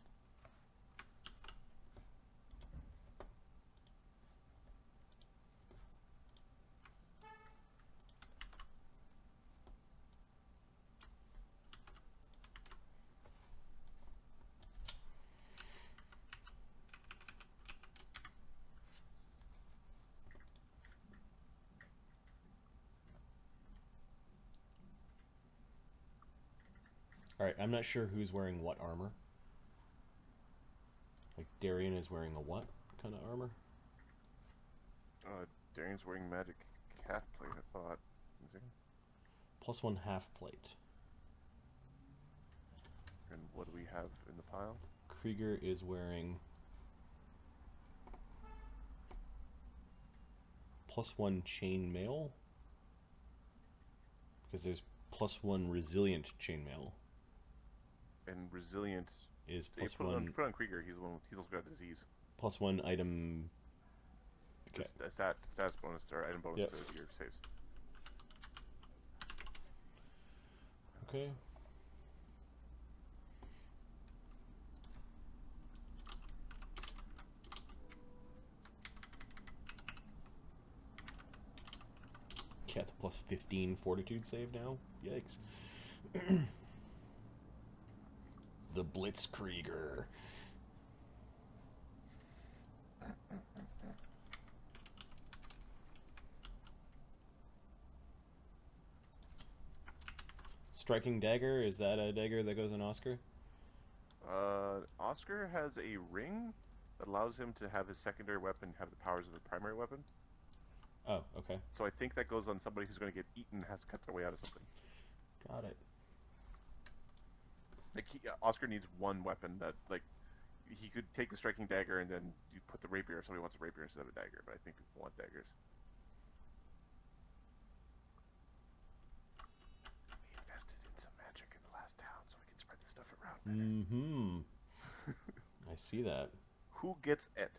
Speaker 1: Alright, I'm not sure who's wearing what armor. Like, Darian is wearing a what kind of armor?
Speaker 4: Darian's wearing magic half plate, I thought.
Speaker 1: +1 half plate.
Speaker 4: And what do we have in the pile?
Speaker 1: Krieger is wearing +1 chain mail. Because there's +1 resilient chainmail
Speaker 4: And resilient
Speaker 1: is
Speaker 4: Yeah,
Speaker 1: plus
Speaker 4: put it
Speaker 1: one.
Speaker 4: on, put it on Krieger. He's also got disease.
Speaker 1: +1 item. Okay.
Speaker 4: Just a status bonus or item bonus
Speaker 1: Yep.
Speaker 4: to your saves.
Speaker 1: Okay. Get the +15 fortitude save now. Yikes. The Blitzkrieger. Striking dagger, is that a dagger that goes in Oscar?
Speaker 4: Oscar has a ring that allows him to have his secondary weapon have the powers of the primary weapon.
Speaker 1: Oh, okay.
Speaker 4: So I think that goes on somebody who's going to get eaten, has to cut their way out of something.
Speaker 1: Got it.
Speaker 4: Like Oscar needs one weapon that, like, he could take the striking dagger and then you put the rapier if somebody wants a rapier instead of a dagger, but I think people want daggers. We invested in some magic in the last town so we can spread this stuff around better.
Speaker 1: Mm-hmm. I see that.
Speaker 4: Who gets it?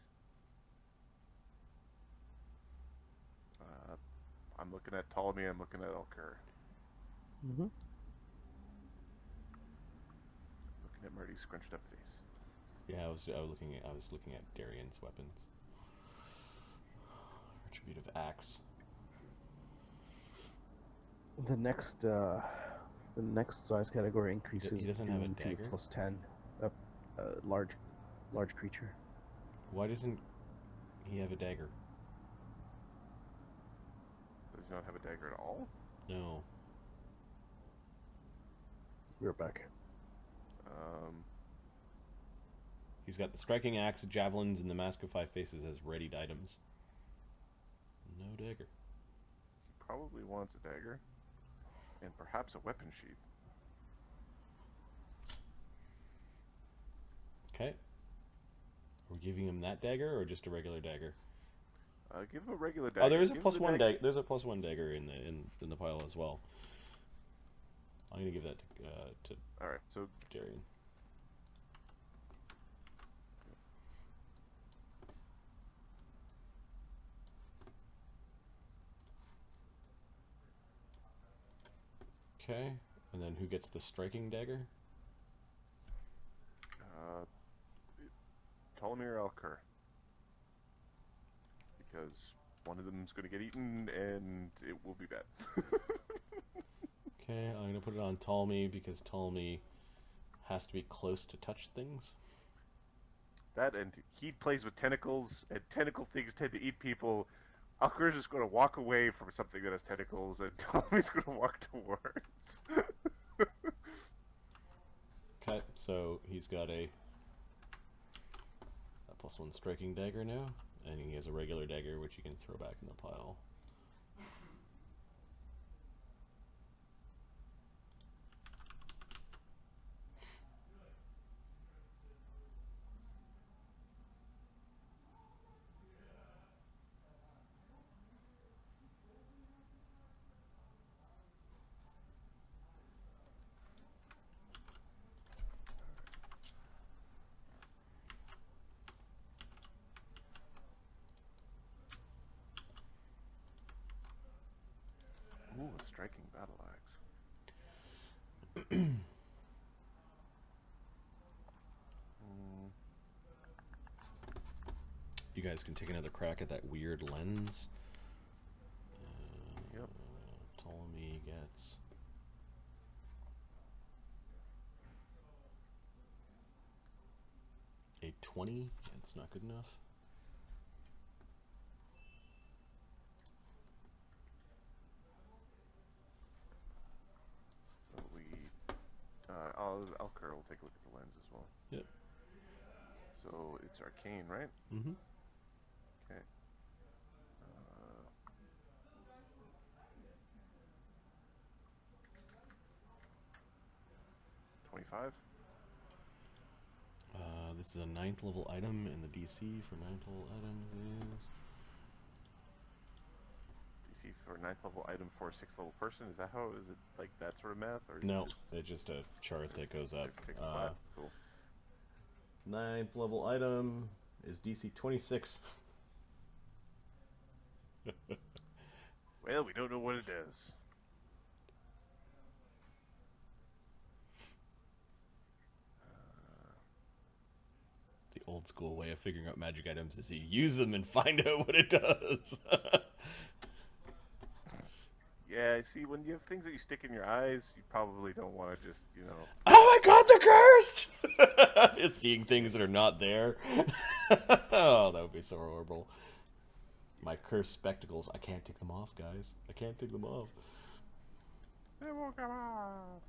Speaker 4: I'm looking at Ptolemy, I'm looking at Elker.
Speaker 2: Mm-hmm.
Speaker 4: Looking at Murdy's scrunched up face.
Speaker 1: Yeah, I was looking at Darian's weapons. Retributive axe.
Speaker 2: The next size category increases
Speaker 1: He doesn't have a
Speaker 2: doom to
Speaker 1: dagger?
Speaker 2: +10. Large creature.
Speaker 1: Why doesn't he have a dagger?
Speaker 4: Does he not have a dagger at all?
Speaker 1: No.
Speaker 5: We're back.
Speaker 1: He's got the striking axe, javelins, and the mask of 5 faces as readied items. No dagger.
Speaker 4: He probably wants a dagger. And perhaps a weapon sheath.
Speaker 1: Okay. Are we giving him that dagger or just a regular dagger?
Speaker 4: Give him a regular dagger.
Speaker 1: Oh, there is a
Speaker 4: Give him the
Speaker 1: +1 dagger. There's a +1 dagger in the pile as well. I'm gonna give that to
Speaker 4: Alright, so
Speaker 1: Darian. Okay, and then who gets the striking dagger?
Speaker 4: Ptolemy or Elker. Because one of them is going to get eaten and it will be bad.
Speaker 1: Okay, I'm gonna put it on Ptolemy because Ptolemy has to be close to touch things.
Speaker 4: That and he plays with tentacles, and tentacle things tend to eat people. Elker's just going to walk away from something that has tentacles, and Ptolemy's going to walk towards.
Speaker 1: Okay, so he's got a +1 striking dagger now, and he has a regular dagger which you can throw back in the pile.
Speaker 4: Ooh, a striking battle axe.
Speaker 1: You guys can take another crack at that weird lens.
Speaker 4: Yep.
Speaker 1: Ptolemy gets a 20. It's not good enough.
Speaker 4: So we... Elker will take a look at the lens as well.
Speaker 1: Yep.
Speaker 4: So it's arcane, right?
Speaker 1: Mm-hmm.
Speaker 4: Okay. 25.
Speaker 1: This is a 9th level item, and the DC for 9th level items is
Speaker 4: DC or 9th level item for a 6th level person. Is that how? Is it like that sort of math? Or
Speaker 1: No, it's just a chart that goes up.
Speaker 4: pick a flat? Cool.
Speaker 1: 9th level item is DC 26.
Speaker 4: Well, we don't know what it does.
Speaker 1: The old school way of figuring out magic items is you use them and find out what it does.
Speaker 4: Yeah, see, when you have things that you stick in your eyes, you probably don't want to just, you know...
Speaker 1: Oh, I got the cursed! It's seeing things that are not there. Oh, that would be so horrible. My cursed spectacles. I can't take them off, guys. I can't take them off.
Speaker 4: They won't come off.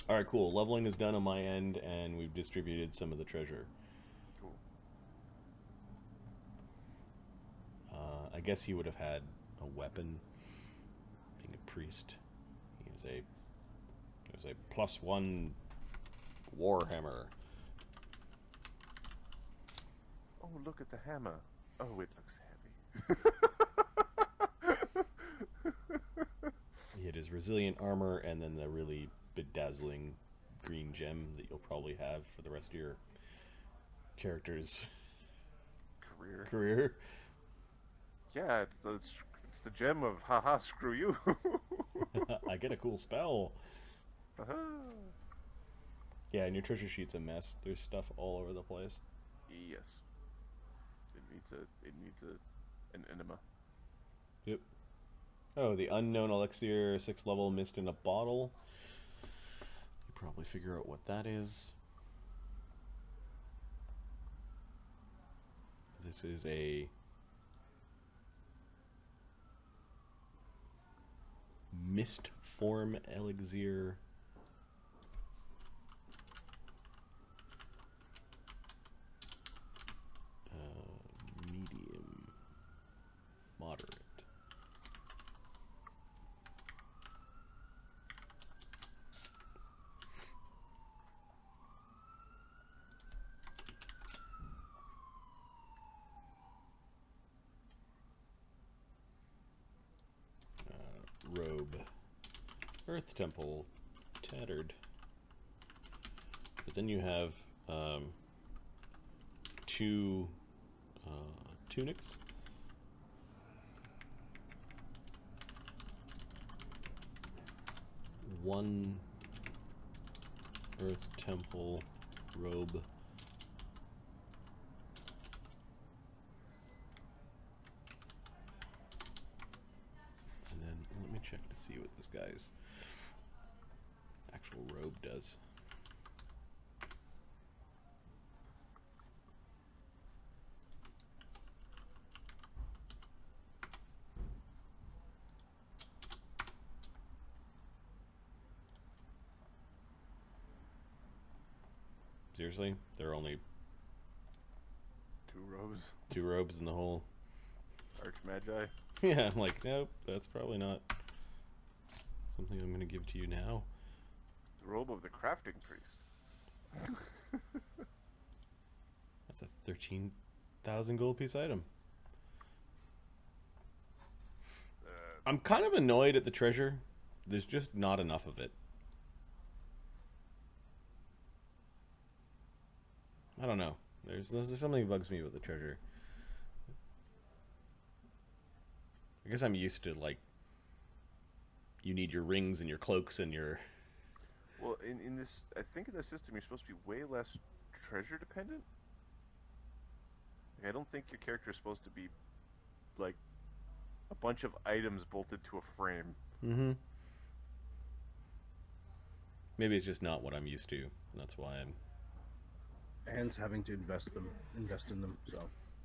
Speaker 1: Alright, cool. Leveling is done on my end, and we've distributed some of the treasure.
Speaker 4: Cool.
Speaker 1: I guess he would have had a weapon. Being a priest. He is a +1 warhammer.
Speaker 4: Oh, look at the hammer. Oh, it looks heavy.
Speaker 1: He had his resilient armor and then the really bedazzling green gem that you'll probably have for the rest of your character's career.
Speaker 4: Yeah, it's the gem of haha, screw you.
Speaker 1: I get a cool spell.
Speaker 4: Uh-huh.
Speaker 1: Yeah, and your treasure sheet's a mess. There's stuff all over the place.
Speaker 4: Yes. It needs an enema.
Speaker 1: Yep. Oh, the unknown elixir, 6th level, mist in a bottle. You probably figure out what that is. This is a mist form elixir. Medium. Moderate. Robe. Earth Temple. Tattered. But then you have 2 tunics. One Earth Temple robe. And then let me check to see what this guy's actual robe does. Seriously? There are only
Speaker 4: 2 robes.
Speaker 1: 2 robes in the whole...
Speaker 4: Archmagi.
Speaker 1: Yeah, I'm like, nope, that's probably not something I'm going to give to you now.
Speaker 4: The robe of the crafting priest.
Speaker 1: That's a 13,000 gold piece item. I'm kind of annoyed at the treasure. There's just not enough of it. I don't know. There's something that bugs me with the treasure. I guess I'm used to, like, you need your rings and your cloaks and your...
Speaker 4: Well, in this, I think in this system you're supposed to be way less treasure dependent. Like, I don't think your character is supposed to be, like, a bunch of items bolted to a frame.
Speaker 1: Mm-hmm. Maybe it's just not what I'm used to. And that's why I'm...
Speaker 2: Hence having to invest in them, so...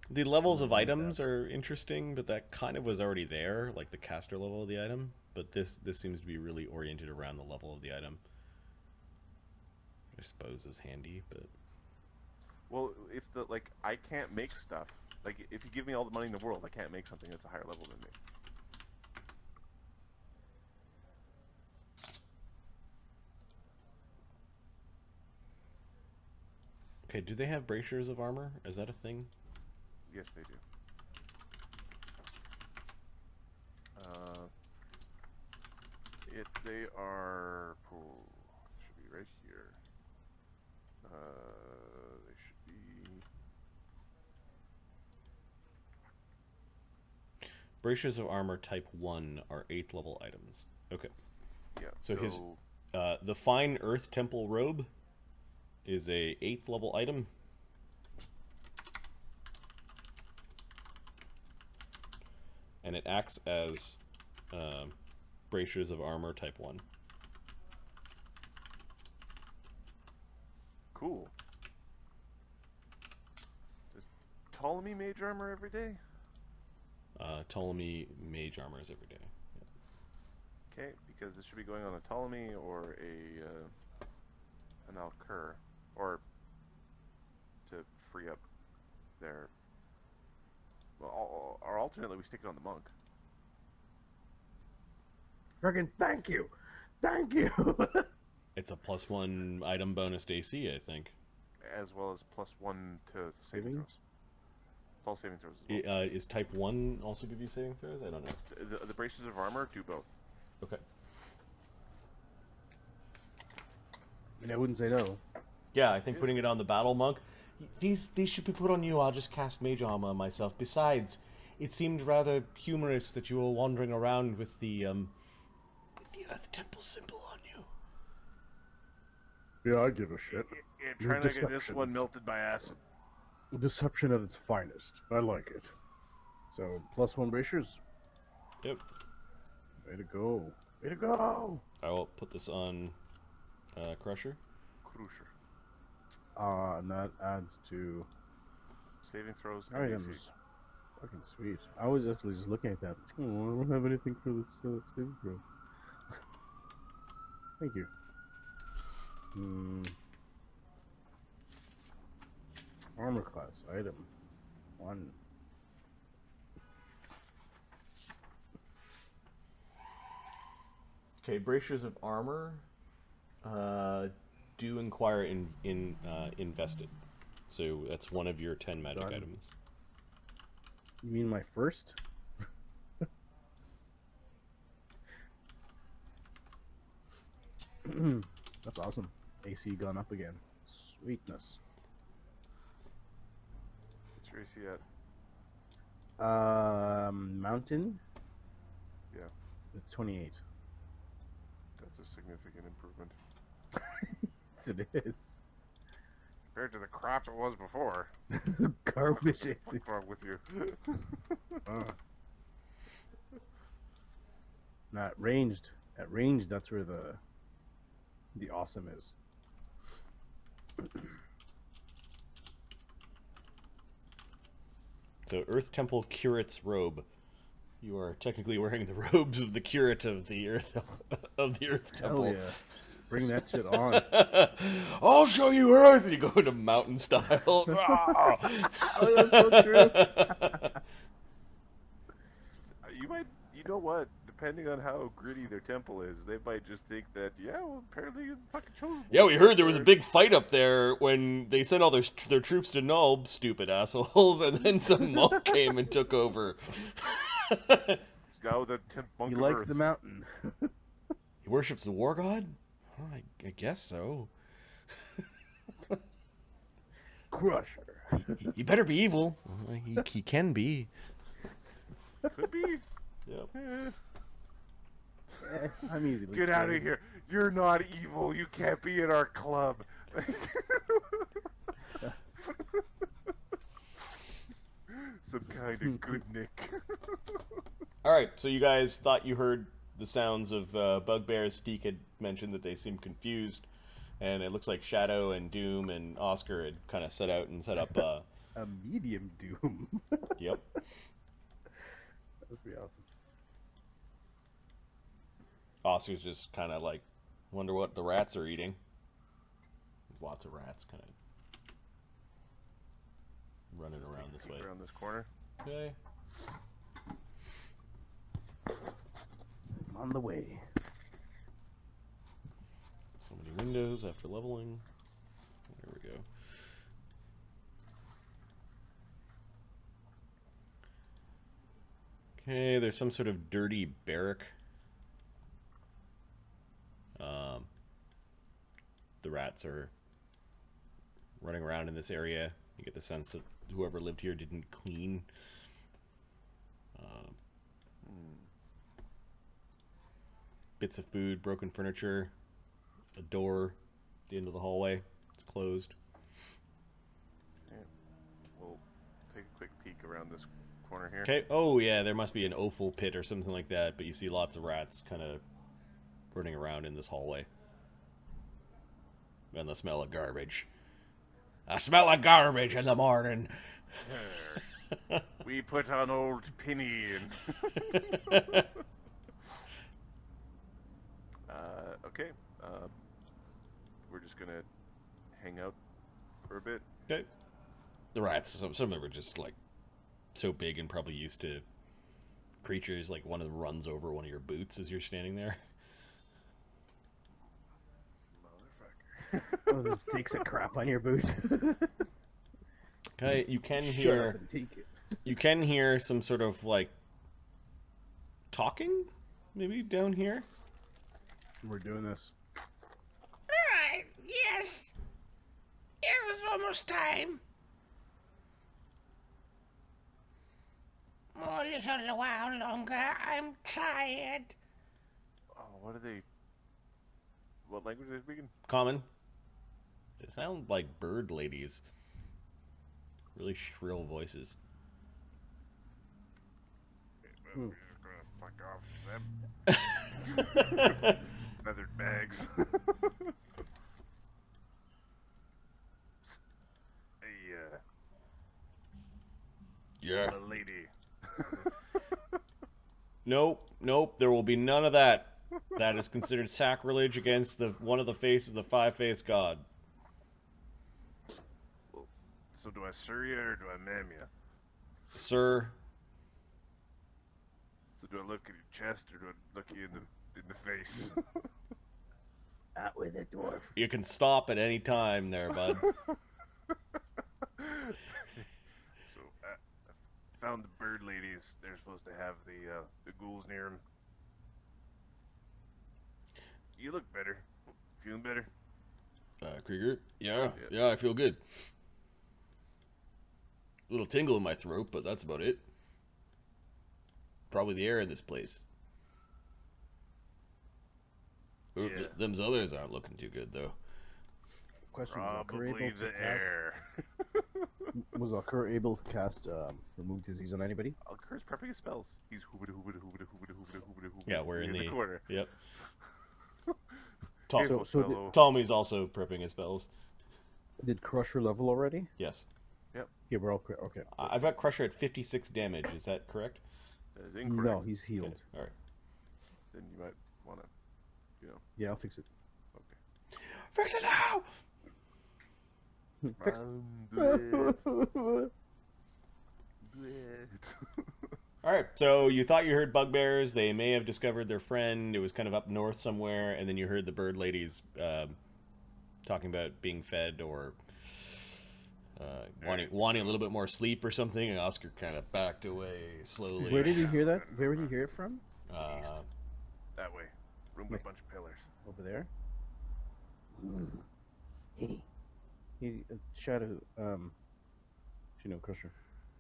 Speaker 1: The levels of items are interesting, but that kind of was already there, like the caster level of the item. But this seems to be really oriented around the level of the item. I suppose is handy, but...
Speaker 4: Well, if I can't make stuff. Like, if you give me all the money in the world, I can't make something that's a higher level than me.
Speaker 1: Okay, do they have braziers of armor? Is that a thing?
Speaker 4: Yes, they do. They are. Should be right here. They should be.
Speaker 1: Braciers of armor type 1 are 8th level items. Okay.
Speaker 4: Yeah.
Speaker 1: So his the fine earth temple robe is a 8th level item. And it acts as braciers of armor type 1.
Speaker 4: Cool. Does Ptolemy mage armor every day?
Speaker 1: Ptolemy mage armor is every day.
Speaker 4: Okay, because this should be going on a Ptolemy or an Alcur, or to free up their. Well, or alternately, we stick it on the monk.
Speaker 2: Friggin' thank you! Thank you!
Speaker 1: It's a +1 item bonus to AC, I think.
Speaker 4: As well as +1 to saving throws. It's all saving throws as well.
Speaker 1: Is type 1 also give you saving throws? I don't know.
Speaker 4: The braces of armor do both.
Speaker 1: Okay.
Speaker 2: I mean, I wouldn't say no.
Speaker 1: Yeah, I think putting it on the battle monk. These should be put on you. I'll just cast mage armor myself. Besides, it seemed rather humorous that you were wandering around with the Earth Temple symbol on you.
Speaker 5: Yeah, I give a shit.
Speaker 4: Yeah, trying to get this one melted by acid.
Speaker 5: Deception at its finest. I like it.
Speaker 2: So, +1 bracers.
Speaker 1: Yep.
Speaker 5: Way to go. Way to go!
Speaker 1: I will put this on Crusher.
Speaker 4: Crucial.
Speaker 2: And that adds to
Speaker 4: Saving throws.
Speaker 2: items. Fucking sweet. I was actually just looking at that. Oh, I don't have anything for this saving throw. Thank you. Armor class item 1.
Speaker 1: Okay, braciers of armor do inquire in invested, so that's one of your 10 magic
Speaker 2: Done.
Speaker 1: items.
Speaker 2: You mean my first? That's awesome. AC gone up again. Sweetness.
Speaker 4: What's your AC at?
Speaker 2: Mountain.
Speaker 4: Yeah.
Speaker 2: It's 28.
Speaker 4: That's a significant improvement.
Speaker 2: Yes, it is.
Speaker 4: Compared to the crap it was before.
Speaker 2: Garbage AC.
Speaker 4: What's wrong with you?
Speaker 2: Not ranged. At range, that's where the awesome is.
Speaker 1: So, Earth Temple Curate's robe. You are technically wearing the robes of the curate of the Earth Temple.
Speaker 2: Hell yeah. Bring that shit on.
Speaker 1: I'll show you Earth. And you go into mountain style.
Speaker 2: Oh, that's so true.
Speaker 4: You know what? Depending on how gritty their temple is, they might just think that, yeah, well, apparently you're the fucking chosen.
Speaker 1: Yeah, we heard there was a big fight up there when they sent all their troops to Nulb, stupid assholes, and then some monk came and took over.
Speaker 4: Guy with a monk
Speaker 2: He
Speaker 4: of
Speaker 2: likes
Speaker 4: Earth.
Speaker 2: the mountain.
Speaker 1: He worships the war god? Oh, I guess so.
Speaker 2: Crusher.
Speaker 1: He better be evil. He can be.
Speaker 4: Could be.
Speaker 1: Yep.
Speaker 2: I'm easily
Speaker 4: Get out of
Speaker 2: swayed.
Speaker 4: here. You're not evil. You can't be in our club. Some kind of good Nick.
Speaker 1: Alright, so you guys thought you heard the sounds of bugbears. Steek had mentioned that they seemed confused, and it looks like Shadow and Doom and Oscar had kind of set up
Speaker 2: A medium doom.
Speaker 1: Yep.
Speaker 2: That'd be awesome.
Speaker 1: Oscar's just kind of like, wonder what the rats are eating. There's lots of rats kind of running around this way.
Speaker 4: Around this corner.
Speaker 1: Okay.
Speaker 2: I'm on the way.
Speaker 1: So many windows after leveling. There we go. Okay, there's some sort of dirty barrack the rats are running around in this area. You get the sense that whoever lived here didn't clean. Bits of food, broken furniture, a door at the end of the hallway. It's closed.
Speaker 4: Okay. We'll take a quick peek around this corner here.
Speaker 1: Okay. Oh, yeah, there must be an offal pit or something like that, but you see lots of rats kind of running around in this hallway. And the smell of garbage. I smell like garbage in the morning.
Speaker 4: There. We put on old Penny and... okay. We're just gonna hang out for a bit.
Speaker 1: Okay. The rats, some of them are just like so big and probably used to creatures. Like one of them runs over one of your boots as you're standing there.
Speaker 4: Motherfucker.
Speaker 2: Oh, this takes a crap on your boot.
Speaker 1: Okay, you can
Speaker 2: Shut
Speaker 1: hear
Speaker 2: up and take it.
Speaker 1: you can hear some sort of like talking maybe down here.
Speaker 5: We're doing this.
Speaker 6: Alright, yes. It was almost time. Oh, a little while longer. I'm tired.
Speaker 4: Oh, what are they... What language are they speaking?
Speaker 1: Common. They sound like bird ladies. Really shrill voices.
Speaker 4: We're just gonna fuck off them. Feathered bags. Hey,
Speaker 7: Yeah.
Speaker 4: a lady.
Speaker 1: Nope, there will be none of that. That is considered sacrilege against one of the faces of the five-faced god.
Speaker 4: So do I sir you or do I ma'am you?
Speaker 1: Sir,
Speaker 4: So do I look at your chest or do I look you in the face?
Speaker 3: Out with it, dwarf.
Speaker 1: you can stop at any time there, bud.
Speaker 4: So I found the bird ladies. They're supposed to have the ghouls near them. You look better. Feeling better?
Speaker 1: Krieger? Yeah, I feel good. A little tingle in my throat, but that's about it. Probably the air in this place. Ooh,
Speaker 4: Yeah.
Speaker 1: Them's others aren't looking too good, though.
Speaker 5: Question:
Speaker 4: Probably the air.
Speaker 5: Was Occur able to cast remove disease on anybody?
Speaker 4: Alker's prepping his spells. He's hoobada hoobada hoobada hoobada hoobada hoobada hoobada.
Speaker 1: Yeah, we're in
Speaker 4: the
Speaker 1: the
Speaker 4: corner.
Speaker 1: Yep.
Speaker 5: So
Speaker 1: Ptolemy's also prepping his spells.
Speaker 5: Did Crusher level already?
Speaker 1: Yes.
Speaker 5: Yeah, we're all okay.
Speaker 1: I've got Crusher at 56 damage. Is that correct?
Speaker 4: That is incorrect.
Speaker 5: No, he's healed.
Speaker 1: Okay. All right.
Speaker 4: Then you might want to,
Speaker 5: Yeah, I'll fix it.
Speaker 4: Okay.
Speaker 1: Fix it now!
Speaker 5: Fix
Speaker 1: All right. So you thought you heard bugbears. They may have discovered their friend. It was kind of up north somewhere, and then you heard the bird ladies talking about being fed or wanting a little bit more sleep or something. And Oscar kind of backed away slowly.
Speaker 2: Where did you hear that? Where did you hear it from?
Speaker 4: That way. Room with a bunch of pillars.
Speaker 2: Over there.
Speaker 3: Hey,
Speaker 2: Shadow.
Speaker 5: Crusher.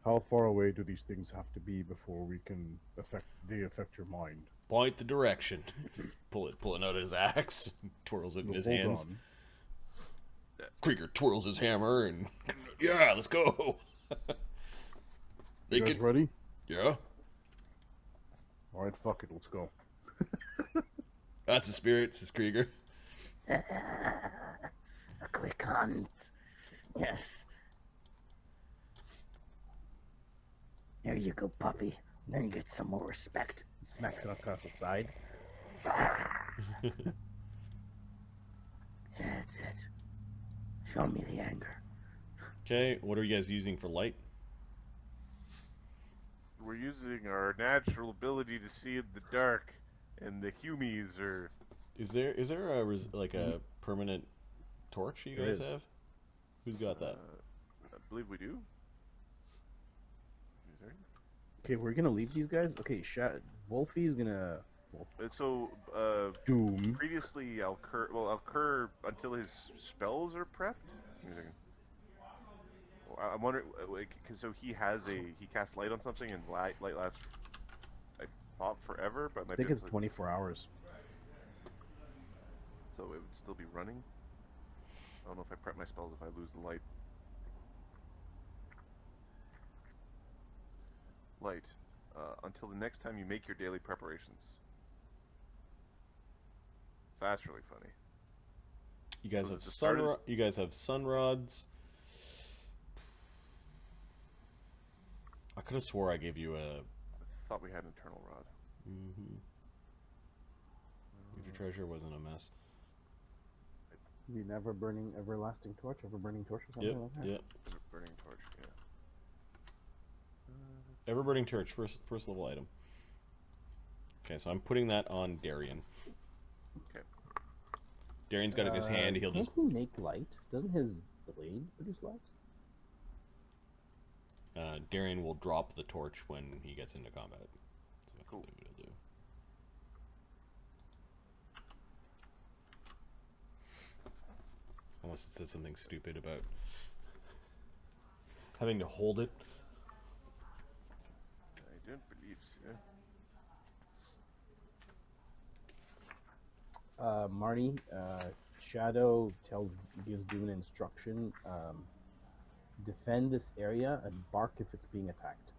Speaker 5: How far away do these things have to be before they affect your mind?
Speaker 1: Point the direction. Pulling out his axe, twirls it in his
Speaker 5: Hold
Speaker 1: hands.
Speaker 5: on.
Speaker 1: Krieger twirls his hammer and yeah, let's go.
Speaker 5: You guys ready?
Speaker 1: Yeah,
Speaker 5: All right, fuck it, let's go.
Speaker 1: that's the spirit, says Krieger.
Speaker 3: a quick hunt. Yes. There you go, puppy. Now you get some more respect.
Speaker 2: Smacks it across the side.
Speaker 3: That's it. Show me the anger.
Speaker 1: Okay, what are you guys using for light?
Speaker 4: We're using our natural ability to see in the dark, and the humies are...
Speaker 1: Is there a permanent torch you
Speaker 2: There
Speaker 1: guys
Speaker 2: is.
Speaker 1: have? Who's got that?
Speaker 4: I believe we do. Is there?
Speaker 2: Okay, we're gonna leave these guys. Okay, Wolfie's gonna
Speaker 4: So,
Speaker 5: Doom.
Speaker 4: previously Alcur until his spells are prepped. Give me a second. I'm wondering, so he casts light on something, and light lasts, I thought, forever, but
Speaker 2: I think it's 24 hours.
Speaker 4: so it would still be running. I don't know if I prep my spells if I lose the light. Light, until the next time you make your daily preparations. So that's really funny.
Speaker 1: You guys
Speaker 4: Was it
Speaker 1: have
Speaker 4: the start of
Speaker 1: you guys have sun rods. I could have swore I gave you a.
Speaker 4: I thought we had an eternal rod.
Speaker 1: Mm-hmm. If your treasure wasn't a mess.
Speaker 2: You never burning everlasting torch, ever burning torch or something
Speaker 1: Yep.
Speaker 2: like that.
Speaker 1: Yep.
Speaker 4: Burning torch, yeah.
Speaker 1: Ever burning torch, first level item. Okay, so I'm putting that on Darian.
Speaker 4: Okay.
Speaker 1: Darian's got it in his hand. He'll
Speaker 2: Can't
Speaker 1: just.
Speaker 2: he make light? Doesn't his blade produce light?
Speaker 1: Darian will drop the torch when he gets into combat. So
Speaker 4: Cool.
Speaker 1: what he'll do. Unless it says something stupid about having to hold it.
Speaker 4: I don't believe so.
Speaker 2: Marty, Shadow gives Dune an instruction. Defend this area and bark if it's being attacked.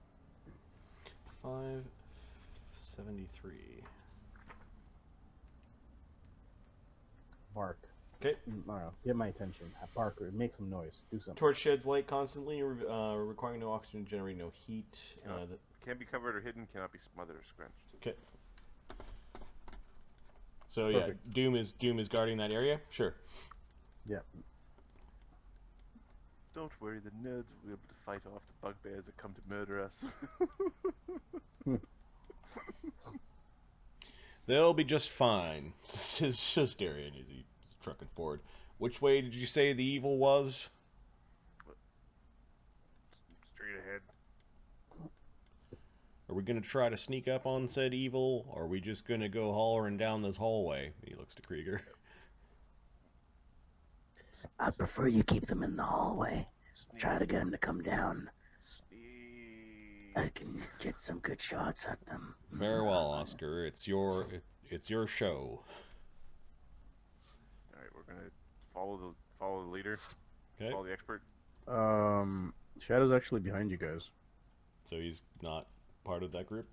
Speaker 1: 573.
Speaker 2: Bark.
Speaker 1: Okay.
Speaker 2: I don't know. Get my attention. Bark or make some noise. Do something.
Speaker 1: Torch sheds light constantly, requiring no oxygen, generating no heat.
Speaker 4: Can't be covered or hidden, cannot be smothered or scratched.
Speaker 1: Okay. So
Speaker 2: Perfect.
Speaker 1: yeah, Doom is guarding that area. Sure.
Speaker 2: Yeah.
Speaker 4: Don't worry, the nerds will be able to fight off the bugbears that come to murder us.
Speaker 1: They'll be just fine. It's just Darian. He's trucking forward. Which way did you say the evil was?
Speaker 4: Straight ahead.
Speaker 1: Are we gonna try to sneak up on said evil, or are we just gonna go hollering down this hallway? He looks to Krieger.
Speaker 3: I prefer you keep them in the hallway. Try to get them to come down. I can get some good shots at them.
Speaker 1: Very well, Oscar. It's your show.
Speaker 4: All right, we're gonna follow the leader.
Speaker 1: Okay.
Speaker 4: Follow the expert.
Speaker 2: Shadow's actually behind you guys.
Speaker 1: So he's not part of that group.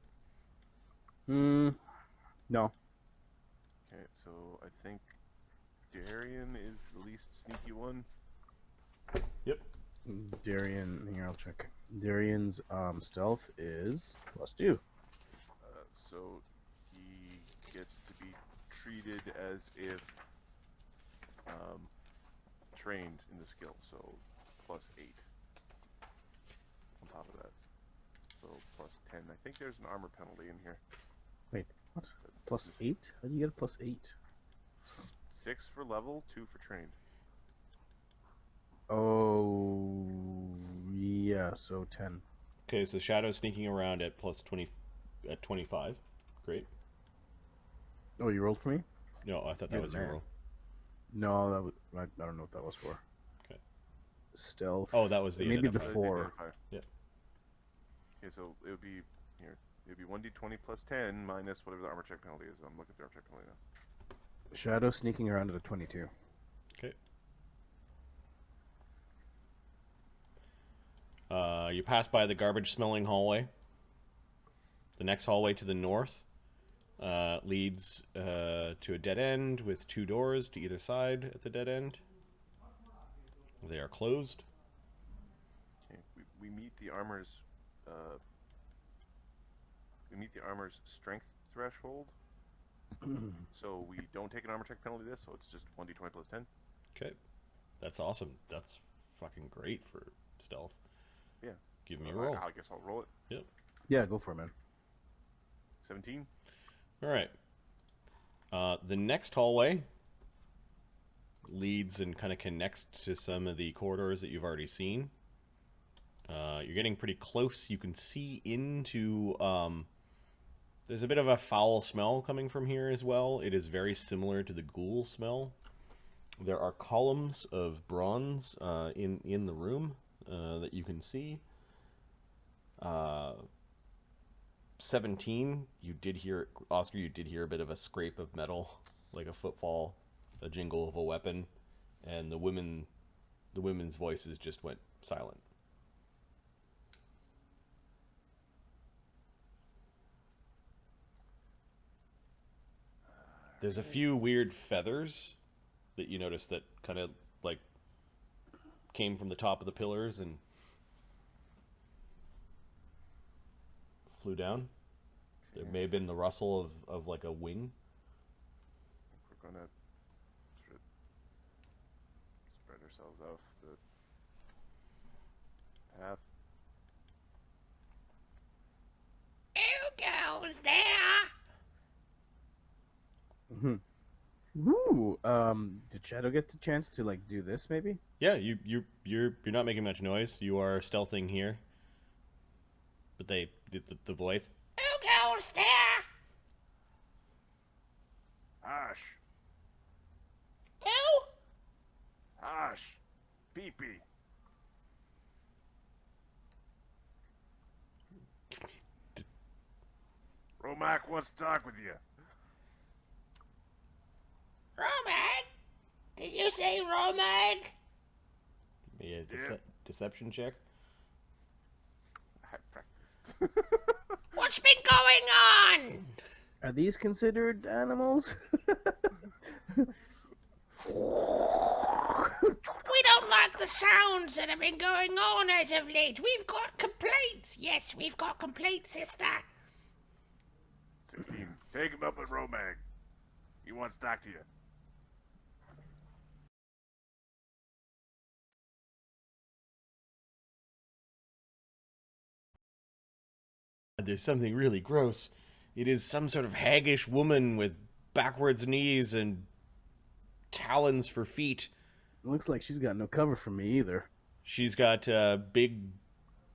Speaker 2: No.
Speaker 4: Okay, so I think Darian is the least sneaky one.
Speaker 1: Yep.
Speaker 2: Darian, here I'll check. Darian's stealth is +2.
Speaker 4: So he gets to be treated as if trained in the skill, so +8 on top of that. So +10. I think there's an armor penalty in here.
Speaker 2: Wait, what? +8? How do you get a +8?
Speaker 4: 6 for level, 2 for trained.
Speaker 2: Oh, yeah, so 10.
Speaker 1: Okay, so Shadow's sneaking around at +20 at 25. Great.
Speaker 2: Oh, you rolled for me?
Speaker 1: No, I thought that
Speaker 2: You're
Speaker 1: was
Speaker 2: the
Speaker 1: your
Speaker 2: man.
Speaker 1: roll.
Speaker 2: No, that was I don't know what that was for.
Speaker 1: Okay.
Speaker 2: Stealth.
Speaker 1: Oh, that was the
Speaker 2: maybe
Speaker 1: identifier.
Speaker 2: before.
Speaker 1: Yep.
Speaker 4: Okay, so it would be here. It would be 1d20 +10 minus whatever the armor check penalty is. I'm looking at the armor check penalty now.
Speaker 2: Shadow sneaking around at a 22.
Speaker 1: Okay. You pass by the garbage-smelling hallway. The next hallway to the north leads to a dead end with 2 doors to either side at the dead end. They are closed.
Speaker 4: Okay, we meet the armor's strength threshold. So we don't take an armor check penalty this, so it's just 1d20 +10.
Speaker 1: Okay. That's awesome. That's fucking great for stealth.
Speaker 4: Yeah.
Speaker 1: Give me a roll.
Speaker 4: I guess I'll roll it.
Speaker 1: Yep.
Speaker 2: Yeah, go for it, man.
Speaker 4: 17.
Speaker 1: All right. The next hallway leads and kind of connects to some of the corridors that you've already seen. You're getting pretty close. You can see into There's a bit of a foul smell coming from here as well. It is very similar to the ghoul smell. There are columns of bronze in the room that you can see. 17, you did hear, Oscar, you did hear a bit of a scrape of metal, like a footfall, a jingle of a weapon, and the women's voices just went silent. There's a few weird feathers that you notice that kind of like came from the top of the pillars and flew down. There may have been the rustle of like a wing.
Speaker 4: We're gonna spread ourselves off the path.
Speaker 6: Who goes there?
Speaker 2: Ooh, did Shadow get the chance to like do this maybe?
Speaker 1: Yeah, you're not making much noise. You are stealthing here. But they did the voice.
Speaker 6: Who goes there?
Speaker 4: Hush!
Speaker 6: Who?
Speaker 4: Hush! Pee-pee! Romac wants to talk with you.
Speaker 6: Romag? Did you say Romag?
Speaker 1: Give me a
Speaker 4: Yeah.
Speaker 1: deception check.
Speaker 4: I practiced.
Speaker 6: What's been going on?
Speaker 2: Are these considered animals?
Speaker 6: We don't like the sounds that have been going on as of late. We've got complaints. Yes, we've got complaints, sister.
Speaker 4: 16. Take him up at Romag. He wants to talk to you.
Speaker 1: There's something really gross. It is some sort of haggish woman with backwards knees and talons for feet.
Speaker 2: Looks like she's got no cover from me either.
Speaker 1: She's got big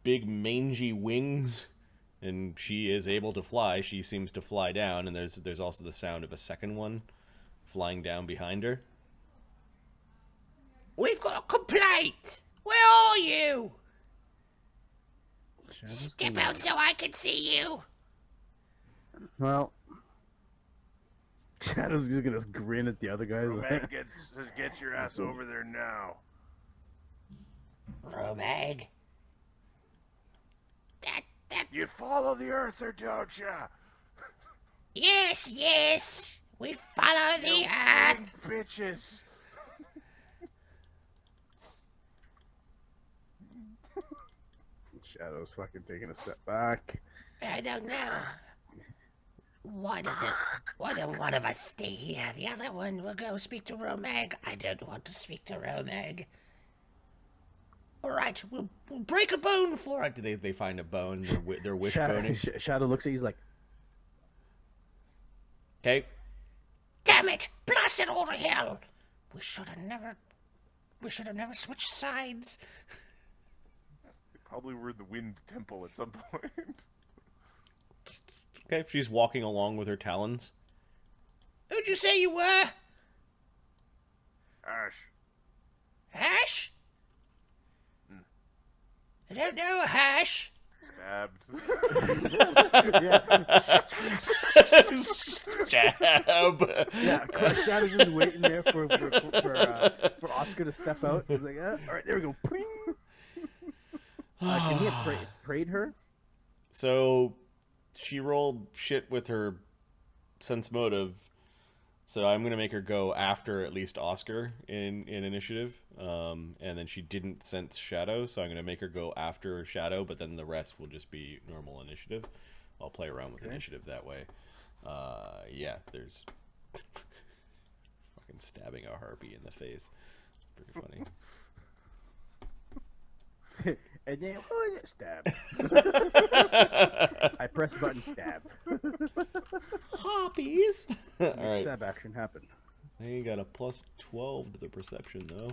Speaker 1: mangy wings, and she is able to fly. She seems to fly down, and there's also the sound of a second one flying down behind her.
Speaker 6: We've got a complaint. Where are you?
Speaker 2: Shadow's
Speaker 6: Step
Speaker 2: gonna-
Speaker 6: out so I can see you.
Speaker 2: Well, Shadow's just gonna grin at the other guys.
Speaker 4: Romag says get your ass over there now.
Speaker 6: Romag? That...
Speaker 4: You follow the earther, don't ya?
Speaker 6: Yes. We follow the
Speaker 4: You
Speaker 6: earth.
Speaker 4: big bitches.
Speaker 2: Shadow's fucking taking a step back.
Speaker 6: I don't know. Why don't one of us stay here? The other one will go speak to Romag. I don't want to speak to Romag. Alright, we'll break a bone for it.
Speaker 1: They find a bone. They're
Speaker 2: Shadow,
Speaker 1: wishboning.
Speaker 2: Shadow looks at you, he's like,
Speaker 1: Okay.
Speaker 6: Damn it! Blast it all to hell! We should have never switched sides.
Speaker 4: They probably were in the Wind Temple at some point.
Speaker 1: Okay, she's walking along with her talons.
Speaker 6: Who'd you say you were?
Speaker 4: Ash.
Speaker 6: Hash? I don't know, Hash.
Speaker 4: Stabbed.
Speaker 1: Stab.
Speaker 2: yeah, Shadow's just waiting there for Oscar to step out. He's like, all right, there we go. Pling! Can he have prayed her?
Speaker 1: So she rolled shit with her sense motive. So I'm gonna make her go after at least Oscar in initiative. And then she didn't sense Shadow, so I'm gonna make her go after Shadow. But then the rest will just be normal initiative. I'll play around with initiative that way. Yeah, there's fucking stabbing a harpy in the face. Pretty funny.
Speaker 2: And then, stab. I press button, stab.
Speaker 1: Harpies. All right.
Speaker 2: Stab action happened.
Speaker 1: They got a plus 12 to the perception though.